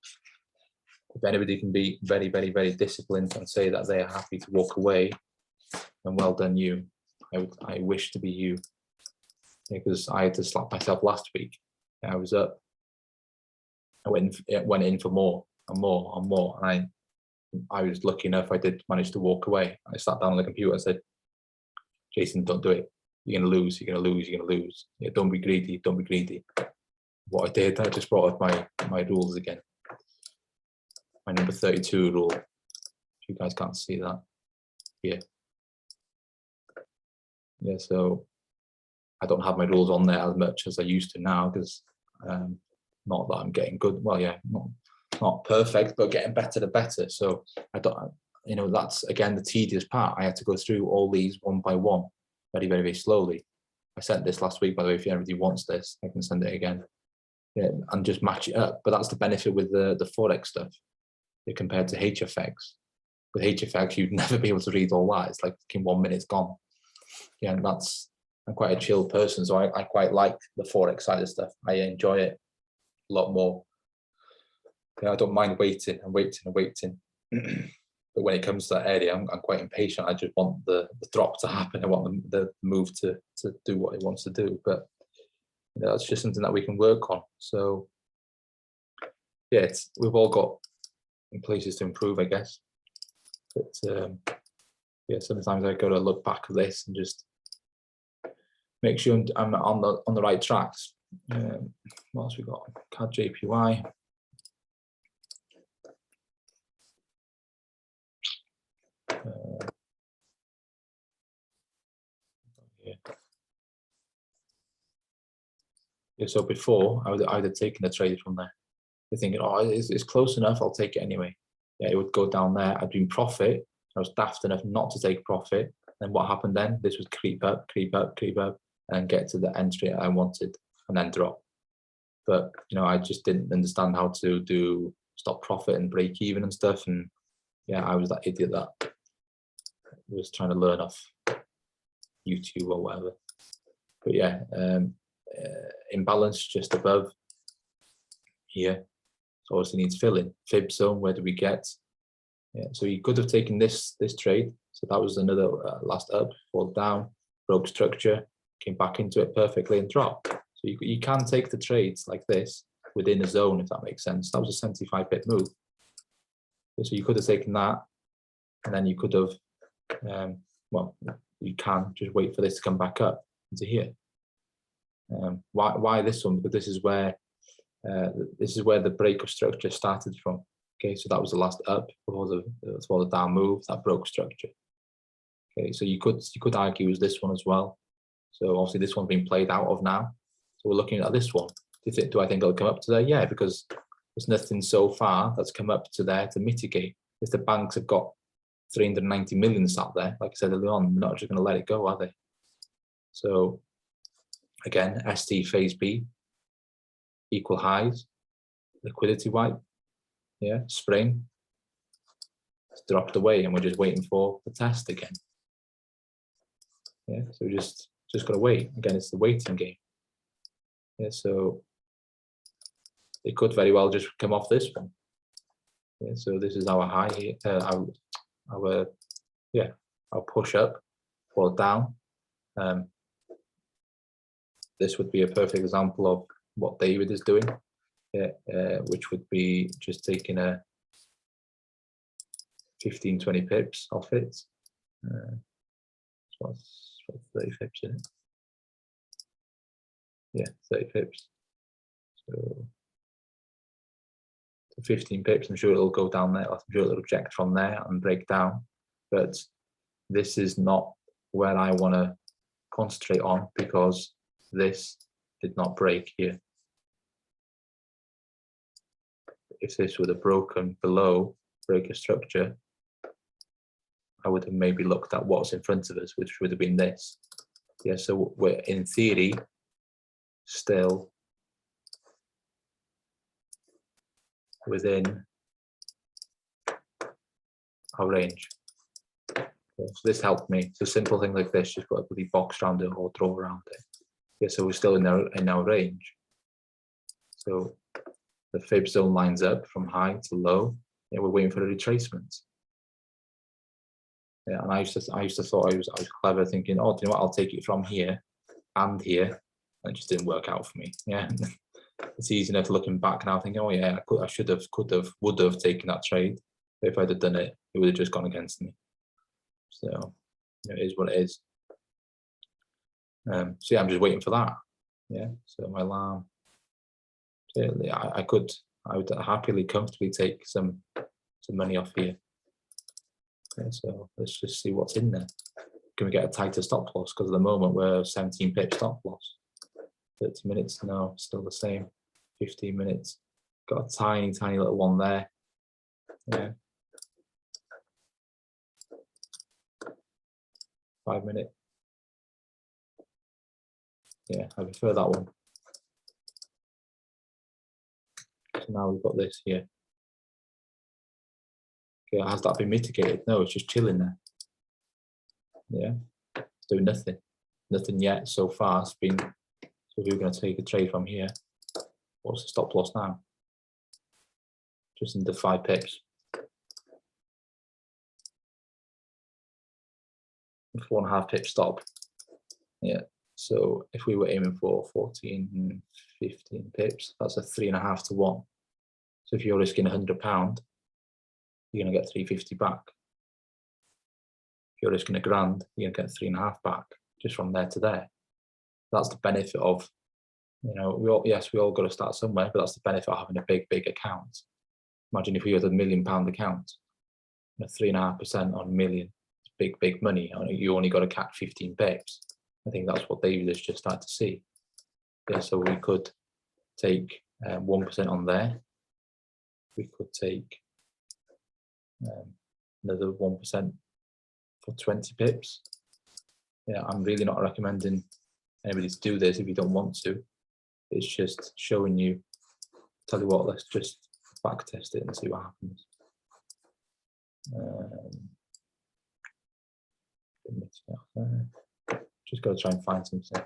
If anybody can be very, very, very disciplined and say that they are happy to walk away, then well done you. I wish to be you, because I had to slap myself last week. I was up. I went in for more and more and more, and I was lucky enough. I did manage to walk away. I sat down on the computer and said, "Jason, don't do it. You're gonna lose. You're gonna lose. You're gonna lose. Yeah, don't be greedy. Don't be greedy." What I did, I just brought up my rules again. My number 32 rule. If you guys can't see that, yeah. Yeah, so I don't have my rules on there as much as I used to now, because not that I'm getting good. Well, yeah, not perfect, but getting better and better. So I don't, you know, that's again the tedious part. I had to go through all these one by one, very, very, very slowly. I sent this last week, by the way. If anybody wants this, I can send it again. Yeah, and just match it up. But that's the benefit with the Forex stuff compared to HFX. With HFX, you'd never be able to read all that. It's like in 1 minute, it's gone. Yeah, and I'm quite a chill person, so I quite like the Forex side of stuff. I enjoy it a lot more. Yeah, I don't mind waiting and waiting and waiting. But when it comes to that area, I'm quite impatient. I just want the drop to happen. I want the move to do what it wants to do. But you know, that's just something that we can work on. So yeah, we've all got in places to improve, I guess. But yeah, sometimes I got to look back at this and just make sure I'm on the right tracks. What else we got? CAD JPY. Yeah, so before I'd have taken a trade from there. They're thinking, oh, it's close enough, I'll take it anyway. Yeah, it would go down there. I'd been profit. I was daft enough not to take profit. And what happened then? This would creep up, creep up, creep up, and get to the entry I wanted, and then drop. But I just didn't understand how to do stop profit and break even and stuff. And yeah, I was that idiot that was trying to learn off YouTube or whatever. But yeah, imbalance just above here. So obviously needs filling. Fib zone, where do we get? Yeah, so you could have taken this trade. So that was another last up, fall down, broke structure, came back into it perfectly and dropped. So you can take the trades like this within a zone, if that makes sense. That was a 75 pip move. So you could have taken that, and then you could have, well, you can just wait for this to come back up into here. Why this one? Because this is where the break of structure started from. Okay, so that was the last up before the down move that broke structure. Okay, so you could argue it was this one as well. So obviously this one's been played out of now. So we're looking at this one. Do I think it'll come up to there? Yeah, because there's nothing so far that's come up to there to mitigate. If the banks have got 390 million sat there, like I said earlier on, they're not just going to let it go, are they? So again, ST phase B, equal highs, liquidity wipe, yeah, spring, it's dropped away, and we're just waiting for the test again. Yeah, so we just got to wait. Again, it's the waiting game. Yeah, so it could very well just come off this one. Yeah, so this is our high here, our push up or down. This would be a perfect example of what David is doing, which would be just taking a 15-20 pips off it. So what's 30 pips in it? Yeah, 30 pips. So 15 pips, I'm sure it'll go down there. I'm sure it'll reject from there and break down. But this is not where I want to concentrate on, because this did not break here. If this would have broken below breaker structure, I would have maybe looked at what's in front of us, which would have been this. Yeah, so we're in theory still within our range. So this helped me. So simple thing like this, just put a bloody box around it or draw around it. Yeah, so we're still in our range. So the fib zone lines up from high to low. Yeah, we're waiting for a retracement. Yeah, and I used to thought I was clever, thinking, oh, do you know what? I'll take it from here and here. And it just didn't work out for me. Yeah, it's easy enough looking back now, thinking, oh yeah, I should have, could have, would have taken that trade. But if I'd have done it, it would have just gone against me. So it is what it is. So yeah, I'm just waiting for that. Yeah, so my alarm. So yeah, I would happily, comfortably take some money off here. Okay, so let's just see what's in there. Can we get a tighter stop loss? Because at the moment we're 17 pip stop loss. 30 minutes, no, still the same. 15 minutes, got a tiny little one there. Yeah. 5 minute. Yeah, I prefer that one. So now we've got this here. Okay, has that been mitigated? No, it's just chilling there. Yeah, it's doing nothing. Nothing yet so far. It's been, so if we're going to take a trade from here, what's the stop loss now? Just under 5 pips. 4.5 pip stop. Yeah, so if we were aiming for 14, 15 pips, that's a 3.5 to 1. So if you're risking £100, you're going to get 350 back. If you're risking $1,000, you're going to get 3.5 back just from there to there. That's the benefit of, we all got to start somewhere, but that's the benefit of having a big account. Imagine if we had £1 million account, 3.5% on a million, big money. You only got to catch 15 pips. I think that's what David has just started to see. Yeah, so we could take 1% on there. We could take another 1% for 20 pips. Yeah, I'm really not recommending anybody to do this if you don't want to. It's just showing you. Tell you what, let's just back test it and see what happens. Just got to try and find something.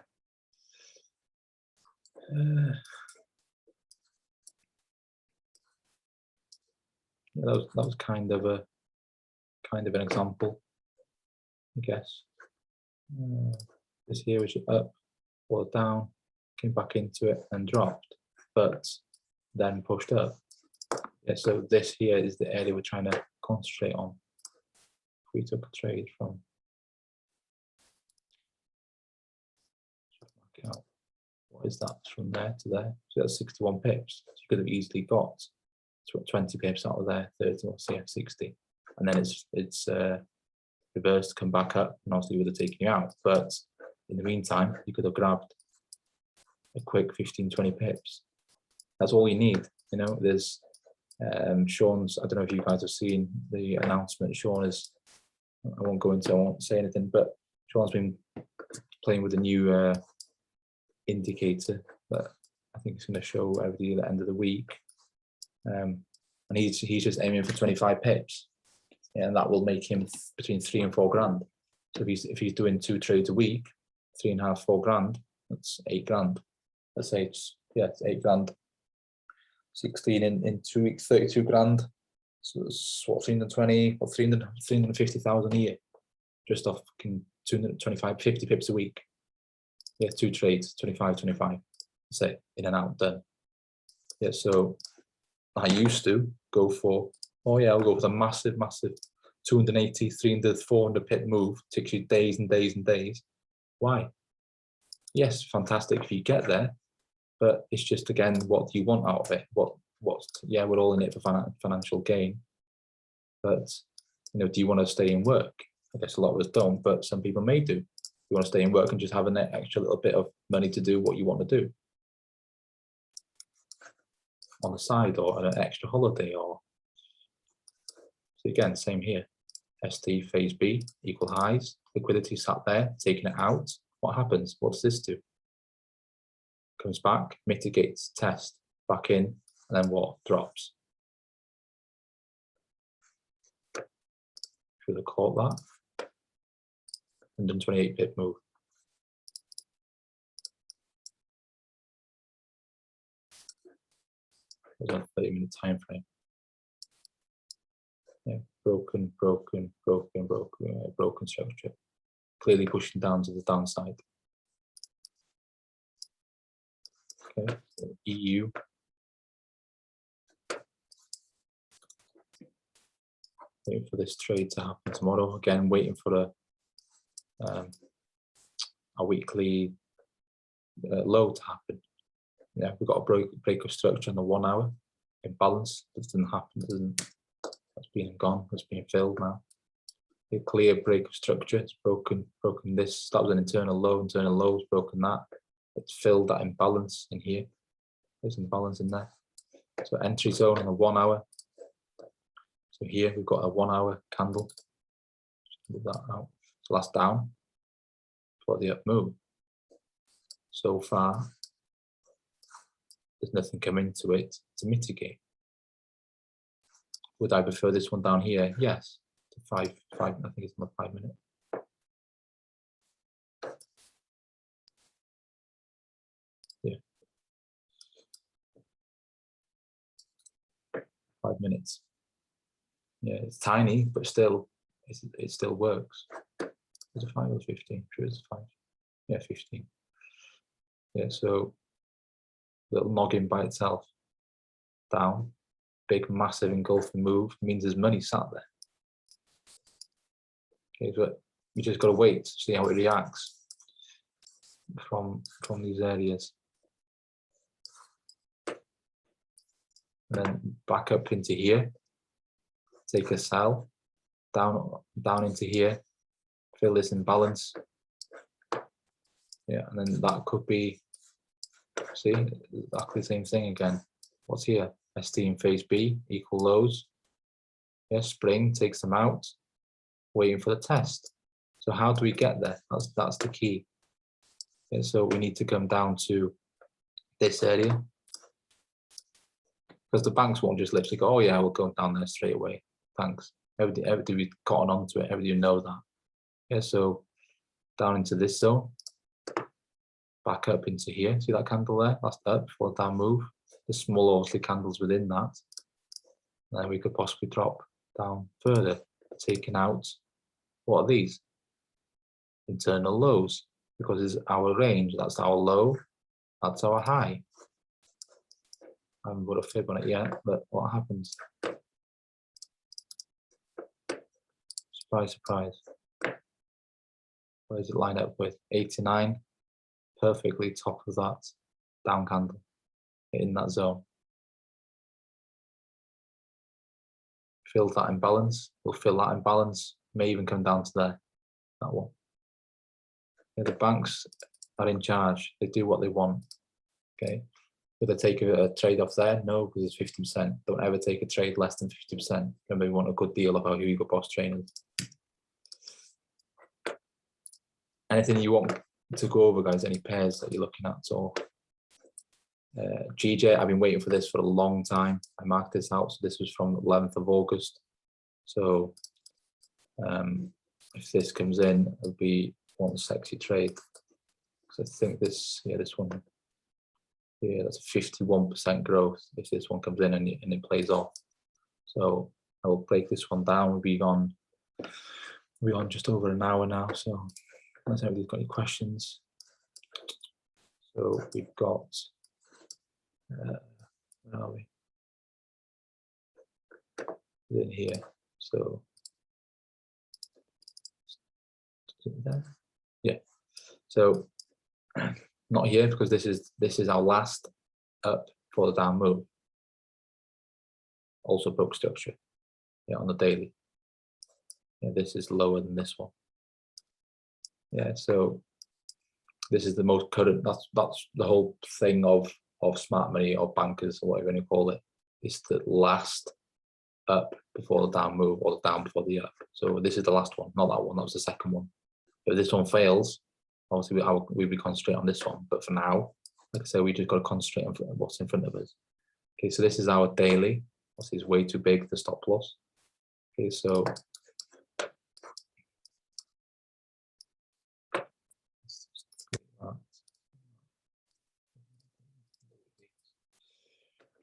Yeah, that was kind of an example, I guess. This here was up or down, came back into it and dropped, but then pushed up. Yeah, so this here is the area we're trying to concentrate on. If we took a trade from, what is that, from there to there? So that's 61 pips. So you could have easily got 20 pips out of there, 30 or say 60, and then it's reversed, come back up, and obviously would have taken you out. But in the meantime, you could have grabbed a quick 15-20 pips. That's all you need. There's Sean's. I don't know if you guys have seen the announcement. Sean is. I won't say anything, but Sean's been playing with a new indicator that I think is going to show everybody at the end of the week. And he's just aiming for 25 pips, and that will make him between 3 and 4 grand. So if he's doing 2 trades a week, 3.5, 4 grand, that's 8 grand. Let's say it's 8 grand. 16 in 2 weeks, 32 grand. So it's what, 320 or 350,000 a year, just off 225, 50 pips a week. Yeah, 2 trades, 25, say, in and out, done. Yeah, so I used to go for, I'll go for the massive 280, 300, 400 pip move. Takes you days and days and days. Why? Yes, fantastic if you get there, but it's just, again, what do you want out of it? We're all in it for financial gain, but do you want to stay in work? I guess a lot of us don't, but some people may do. You want to stay in work and just have an extra little bit of money to do what you want to do on the side, or an extra holiday, or so again, same here. ST phase B, equal highs, liquidity sat there, taking it out. What happens? What does this do? Comes back, mitigates, test, back in, and then what? Drops. Should have caught that. 128 pip move. There's a 30-minute time frame. Yeah, broken structure. Clearly pushing down to the downside. Okay, so EU. Waiting for this trade to happen tomorrow. Again, waiting for a weekly low to happen. Yeah, we've got a break of structure on the 1 hour imbalance. This didn't happen. That's been gone. It's being filled now. A clear break of structure. It's broken this. That was an internal low. Internal low has broken that. It's filled that imbalance in here. There's imbalance in there. So entry zone on the 1 hour. So here we've got a 1 hour candle. Just move that out. So that's down for the up move. So far, there's nothing coming to it to mitigate. Would I prefer this one down here? Yes. To five. I think it's on the 5 minute. Yeah. 5 minutes. Yeah, it's tiny, but still, it still works. Is it 5 or 15? Sure, it's 5. Yeah, 15. Yeah, so little noggin by itself, down, big, massive engulfing move means there's money sat there. Okay, but you just got to wait to see how it reacts from these areas. And then back up into here, take a sell, down into here, fill this imbalance. Yeah, and then that could be, see, exactly the same thing again. What's here? ST in phase B equal lows. Yeah, spring takes them out, waiting for the test. So how do we get there? That's the key. Yeah, so we need to come down to this area, because the banks won't just literally go, oh yeah, we'll go down there straight away. Thanks. Everybody we've gotten onto it, everybody know that. Yeah, so down into this zone, back up into here. See that candle there? That's up before down move. The small obviously candles within that. And then we could possibly drop down further, taking out, what are these? Internal lows, because it's our range. That's our low, that's our high. I haven't got a fib on it yet, but what happens? Surprise, surprise. Where does it line up with? 89, perfectly top of that down candle in that zone. Fills that imbalance, we'll fill that imbalance, may even come down to there, that one. Yeah, the banks are in charge, they do what they want, okay? Would they take a trade off there? No, because it's 50%. Don't ever take a trade less than 50%. Remember, we want a good deal of our Hugo Boss trainers. Anything you want to go over, guys? Any pairs that you're looking at? So GJ, I've been waiting for this for a long time. I marked this out, so this was from the 11th of August. So if this comes in, it'll be one sexy trade. Because I think this, yeah, this one, yeah, that's a 51% growth if this one comes in and it plays off. So I will break this one down. We'll be on just over an hour now. So unless anybody's got any questions. So we've got, where are we? In here. So there. Yeah. So not here because this is our last up for the down move. Also broke structure. Yeah, on the daily. Yeah, this is lower than this one. Yeah, so this is the most current. That's the whole thing of smart money or bankers or whatever you call it. It's the last up before the down move or the down before the up. So this is the last one, not that one. That was the second one. If this one fails, obviously we'll be concentrate on this one. But for now, like I said, we just got to concentrate on what's in front of us. Okay, so this is our daily. Obviously, it's way too big, the stop loss. Okay, so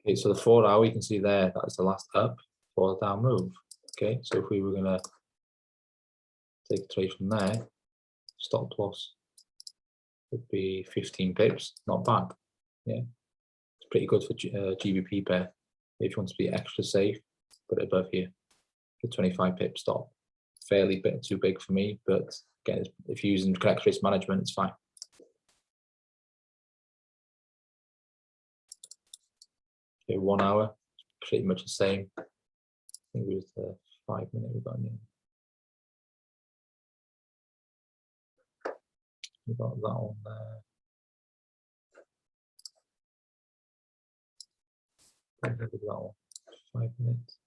okay, so the 4 hour, you can see there, that is the last up for the down move. Okay, so if we were gonna take a trade from there, stop loss would be 15 pips, not bad. Yeah, it's pretty good for GBP pair. If you want to be extra safe, put it above here. The 25 pip stop, fairly bit too big for me, but again, if you're using correct risk management, it's fine. Okay, 1 hour, pretty much the same. I think it was the 5 minute we got in. We got that one there. That one, 5 minutes.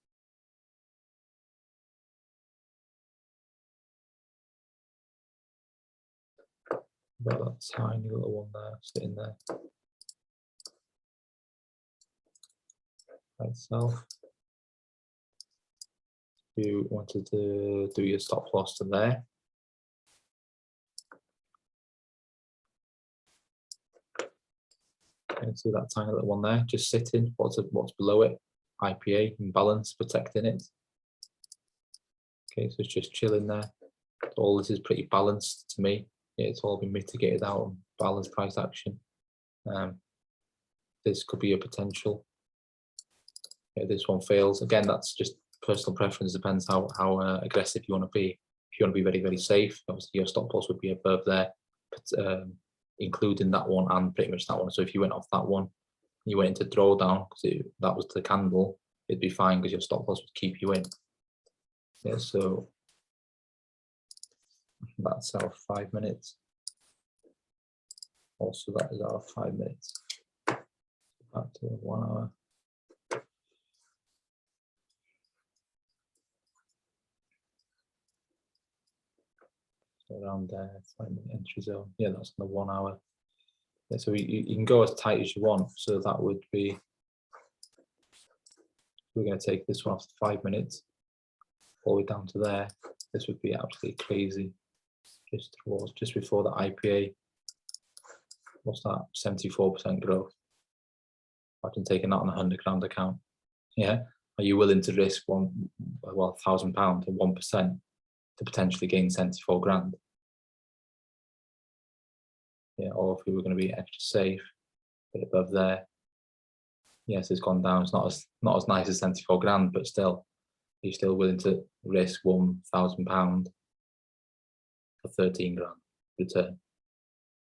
Got that tiny little one there, sitting there. By itself. You wanted to do your stop loss to there. And see that tiny little one there, just sitting. What's below it? IPA imbalance, protecting it. Okay, so it's just chilling there. All this is pretty balanced to me. Yeah, it's all been mitigated out on balanced price action. This could be a potential. Yeah, this one fails. Again, that's just personal preference. Depends how aggressive you want to be. If you want to be very, very safe, obviously your stop loss would be above there, but including that one and pretty much that one. So if you went off that one, you went into drawdown because that was the candle, it'd be fine because your stop loss would keep you in. Yeah, so that's our 5 minutes. Also, that is our 5 minutes. Back to 1 hour. So around there, 5 minute entry zone. Yeah, that's on the 1 hour. Yeah, so you can go as tight as you want. So that would be, we're going to take this one off 5 minutes, all the way down to there. This would be absolutely crazy. Just before the IPA. What's that? 74% growth. Imagine taking that on a £100 account. Yeah. Are you willing to risk £1,000 or 1% to potentially gain 74 grand? Yeah. Or if we were going to be extra safe, a bit above there. Yes, it's gone down. It's not as nice as 74 grand, but still, are you still willing to risk £1,000 for 13 grand return?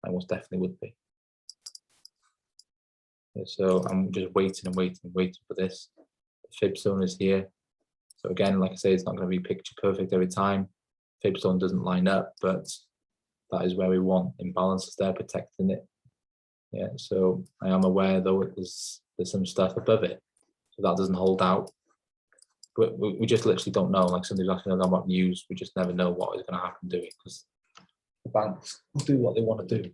I most definitely would be. Yeah, so I'm just waiting for this. The fib zone is here. So again, like I say, it's not going to be picture perfect every time. Fib zone doesn't line up, but that is where we want imbalances there, protecting it. Yeah, so I am aware though there's some stuff above it, so that doesn't hold out. But we just literally don't know. Like somebody's asking about news, we just never know what is going to happen doing because the banks will do what they want to do.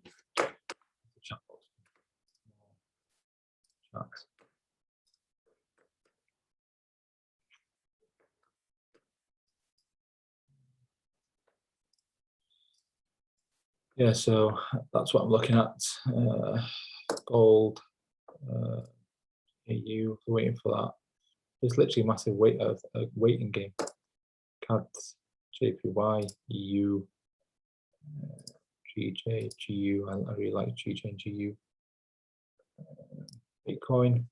Yeah, so that's what I'm looking at. Gold, EU, waiting for that. There's literally a massive waiting game. CAD, JPY, EU, GJ, GU. I really like GJ and GU. Bitcoin.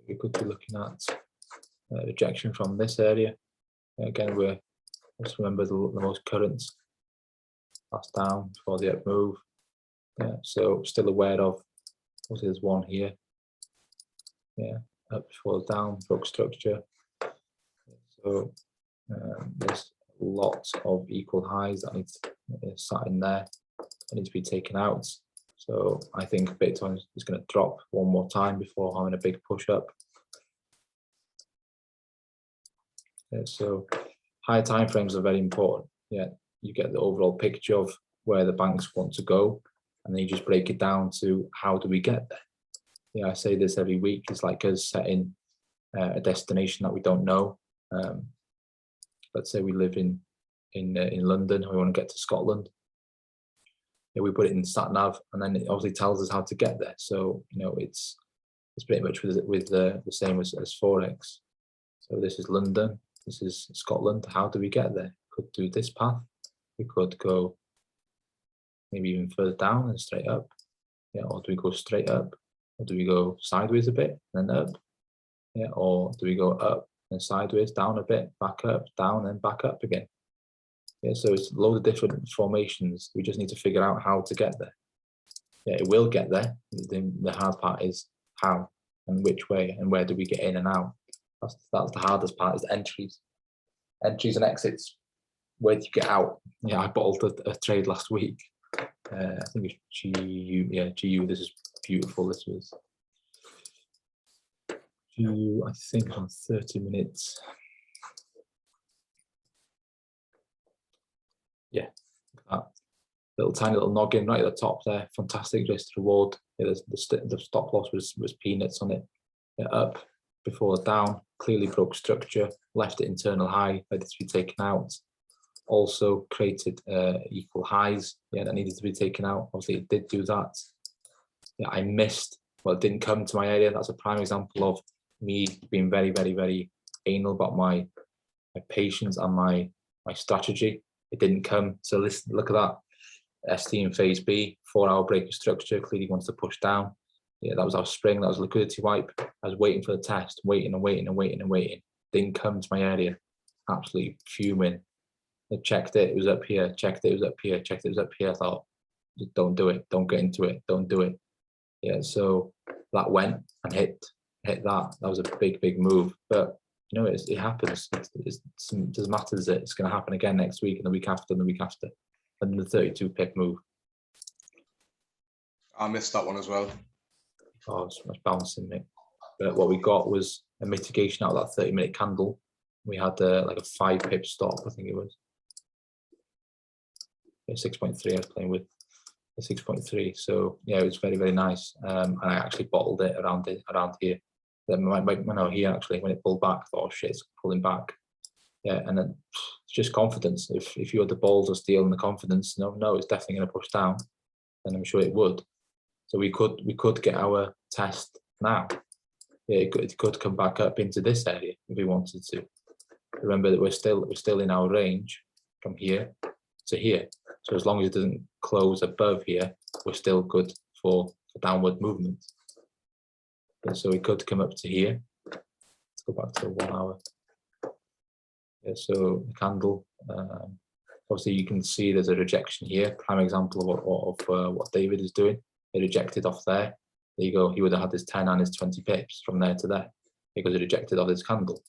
We could be looking at rejection from this area. Again, we're just remember the most current. That's down before the up move. Yeah, so still aware of. Also, there's one here. Yeah, up before down, broke structure. So there's lots of equal highs that need to sat in there. That need to be taken out. So I think Bitcoin is going to drop one more time before having a big push up. Yeah, so high time frames are very important. Yeah, you get the overall picture of where the banks want to go, and then you just break it down to how do we get there. Yeah, I say this every week. It's like us setting a destination that we don't know. Let's say we live in London and we want to get to Scotland. Yeah, we put it in sat nav, and then it obviously tells us how to get there. So it's pretty much with the same as forex. So this is London. This is Scotland. How do we get there? Could do this path. We could go maybe even further down and straight up. Yeah, or do we go straight up? Or do we go sideways a bit and then up? Yeah, or do we go up and sideways, down a bit, back up, down, and back up again? Yeah, so it's a load of different formations. We just need to figure out how to get there. Yeah, it will get there. The hard part is how and which way and where do we get in and out. That's the hardest part, is the entries and exits. Where do you get out? Yeah, I bottled a trade last week. I think it's GU. Yeah, GU. This is beautiful. This was GU. I think on 30 minutes. Yeah, that little tiny little noggin right at the top there. Fantastic risk to reward. Yeah, the stop loss was peanuts on it. Yeah, up before down. Clearly broke structure. Left it internal high. Ready to be taken out. Also created equal highs. Yeah, that needed to be taken out. Obviously, it did do that. Yeah, I missed. Well, it didn't come to my area. That's a prime example of me being very, very, very anal about my patience and my strategy. It didn't come. So listen, look at that. ST in phase B, 4-hour break of structure, clearly wants to push down. Yeah, that was our spring, that was liquidity wipe. I was waiting for the test, waiting and waiting and waiting and waiting. Didn't come to my area. Absolutely fuming. I checked it, it was up here, checked it, it was up here, checked it, it was up here. I thought, don't do it, don't get into it, don't do it. Yeah, so that went and hit that. That was a big move. But you know, it happens. It doesn't matter, is it? It's going to happen again next week and the week after and the week after. And the 32 pip move. I missed that one as well. Oh, it's bouncing, mate. But what we got was a mitigation out of that 30-minute candle. We had like a 5 pip stop, I think it was. 6.3 I was playing with. 6.3. So yeah, it was very nice. And I actually bottled it around here. Then no, here actually, when it pulled back, I thought, oh shit, it's pulling back. Yeah, and then it's just confidence. If you had the balls of steel and the confidence, no, it's definitely going to push down, then I'm sure it would. So we could get our test now. Yeah, it could come back up into this area if we wanted to. Remember that we're still in our range from here to here. So as long as it doesn't close above here, we're still good for downward movement. Yeah, so we could come up to here. Let's go back to 1 hour. Yeah, so the candle. Obviously, you can see there's a rejection here. Prime example of what David is doing. He rejected off there. There you go. He would have had his 10 and his 20 pips from there to there because he rejected off his candle.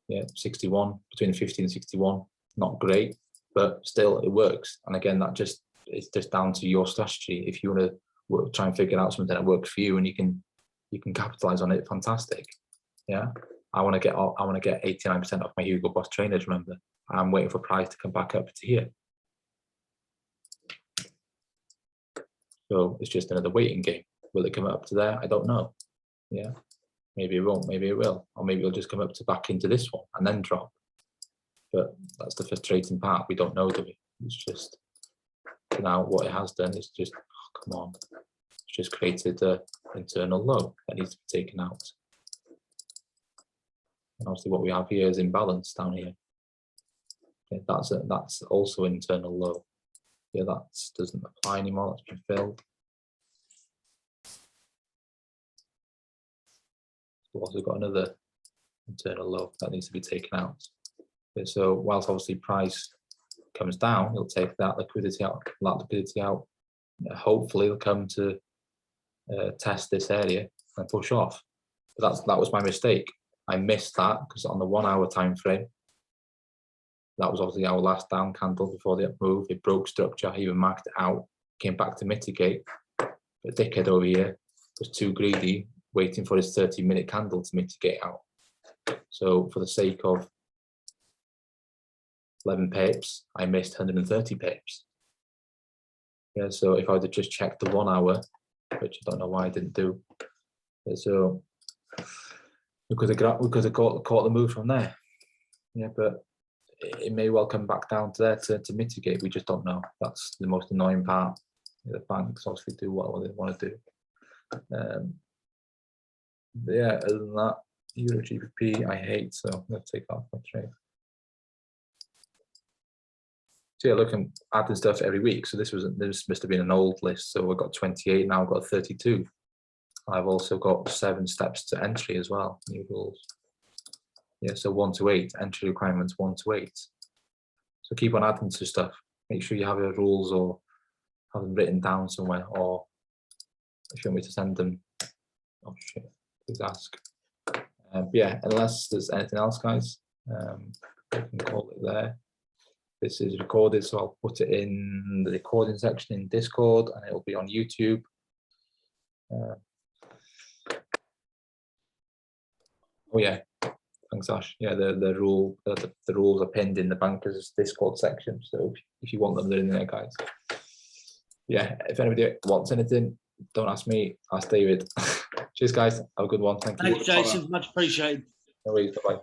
Yeah, 61, between 50 and 61. Not great, but still it works. And again, it's just down to your strategy. If you want to try and figure out something that works for you and you can capitalize on it, fantastic. Yeah, I want to get 89% off my Hugo Boss trainers. Remember, I'm waiting for price to come back up to here. So it's just another waiting game. Will it come up to there? I don't know. Yeah, maybe it won't, maybe it will, or maybe it'll just come up to back into this one and then drop. But that's the frustrating part. We don't know, do we? It's just now what it has done is just, oh, come on, it's just created an internal low that needs to be taken out. And obviously what we have here is imbalance down here. Okay, that's also an internal low. Yeah, that doesn't apply anymore, that's been filled. We've also got another internal low that needs to be taken out. Okay, so whilst obviously price comes down, it'll take that liquidity out. Hopefully it'll come to test this area and push off. But that was my mistake. I missed that because on the 1 hour time frame, that was obviously our last down candle before the up move. It broke structure. I even marked it out, came back to mitigate. But dickhead over here was too greedy, waiting for his 30-minute candle to mitigate out. So for the sake of 11 pips, I missed 130 pips. Yeah, so if I would have just checked the 1 hour, which I don't know why I didn't do, so we could have caught the move from there. Yeah, but it may well come back down to there to mitigate. We just don't know. That's the most annoying part. The banks obviously do what they want to do. But yeah, other than that, Euro GBP I hate, so I'm going to take off my trade. So yeah, look, I'm adding stuff every week. So this must have been an old list. So we've got 28 now. I've got 32. I've also got 7 steps to entry as well. New rules. Yeah, so 1 to 8 entry requirements 1 to 8. So keep on adding to stuff. Make sure you have your rules or have them written down somewhere, or if you want me to send them, oh shit, please ask. Yeah, unless there's anything else, guys, I can call it there. This is recorded, so I'll put it in the recording section in Discord, and it'll be on YouTube. Oh yeah, thanks Ash. Yeah, the rules are pinned in the bankers Discord section, so if you want them, they're in there, guys. Yeah, if anybody wants anything, don't ask me, ask David. Cheers, guys. Have a good one. Thank you. Thanks, Jason. Much appreciated. No worries. Bye-bye.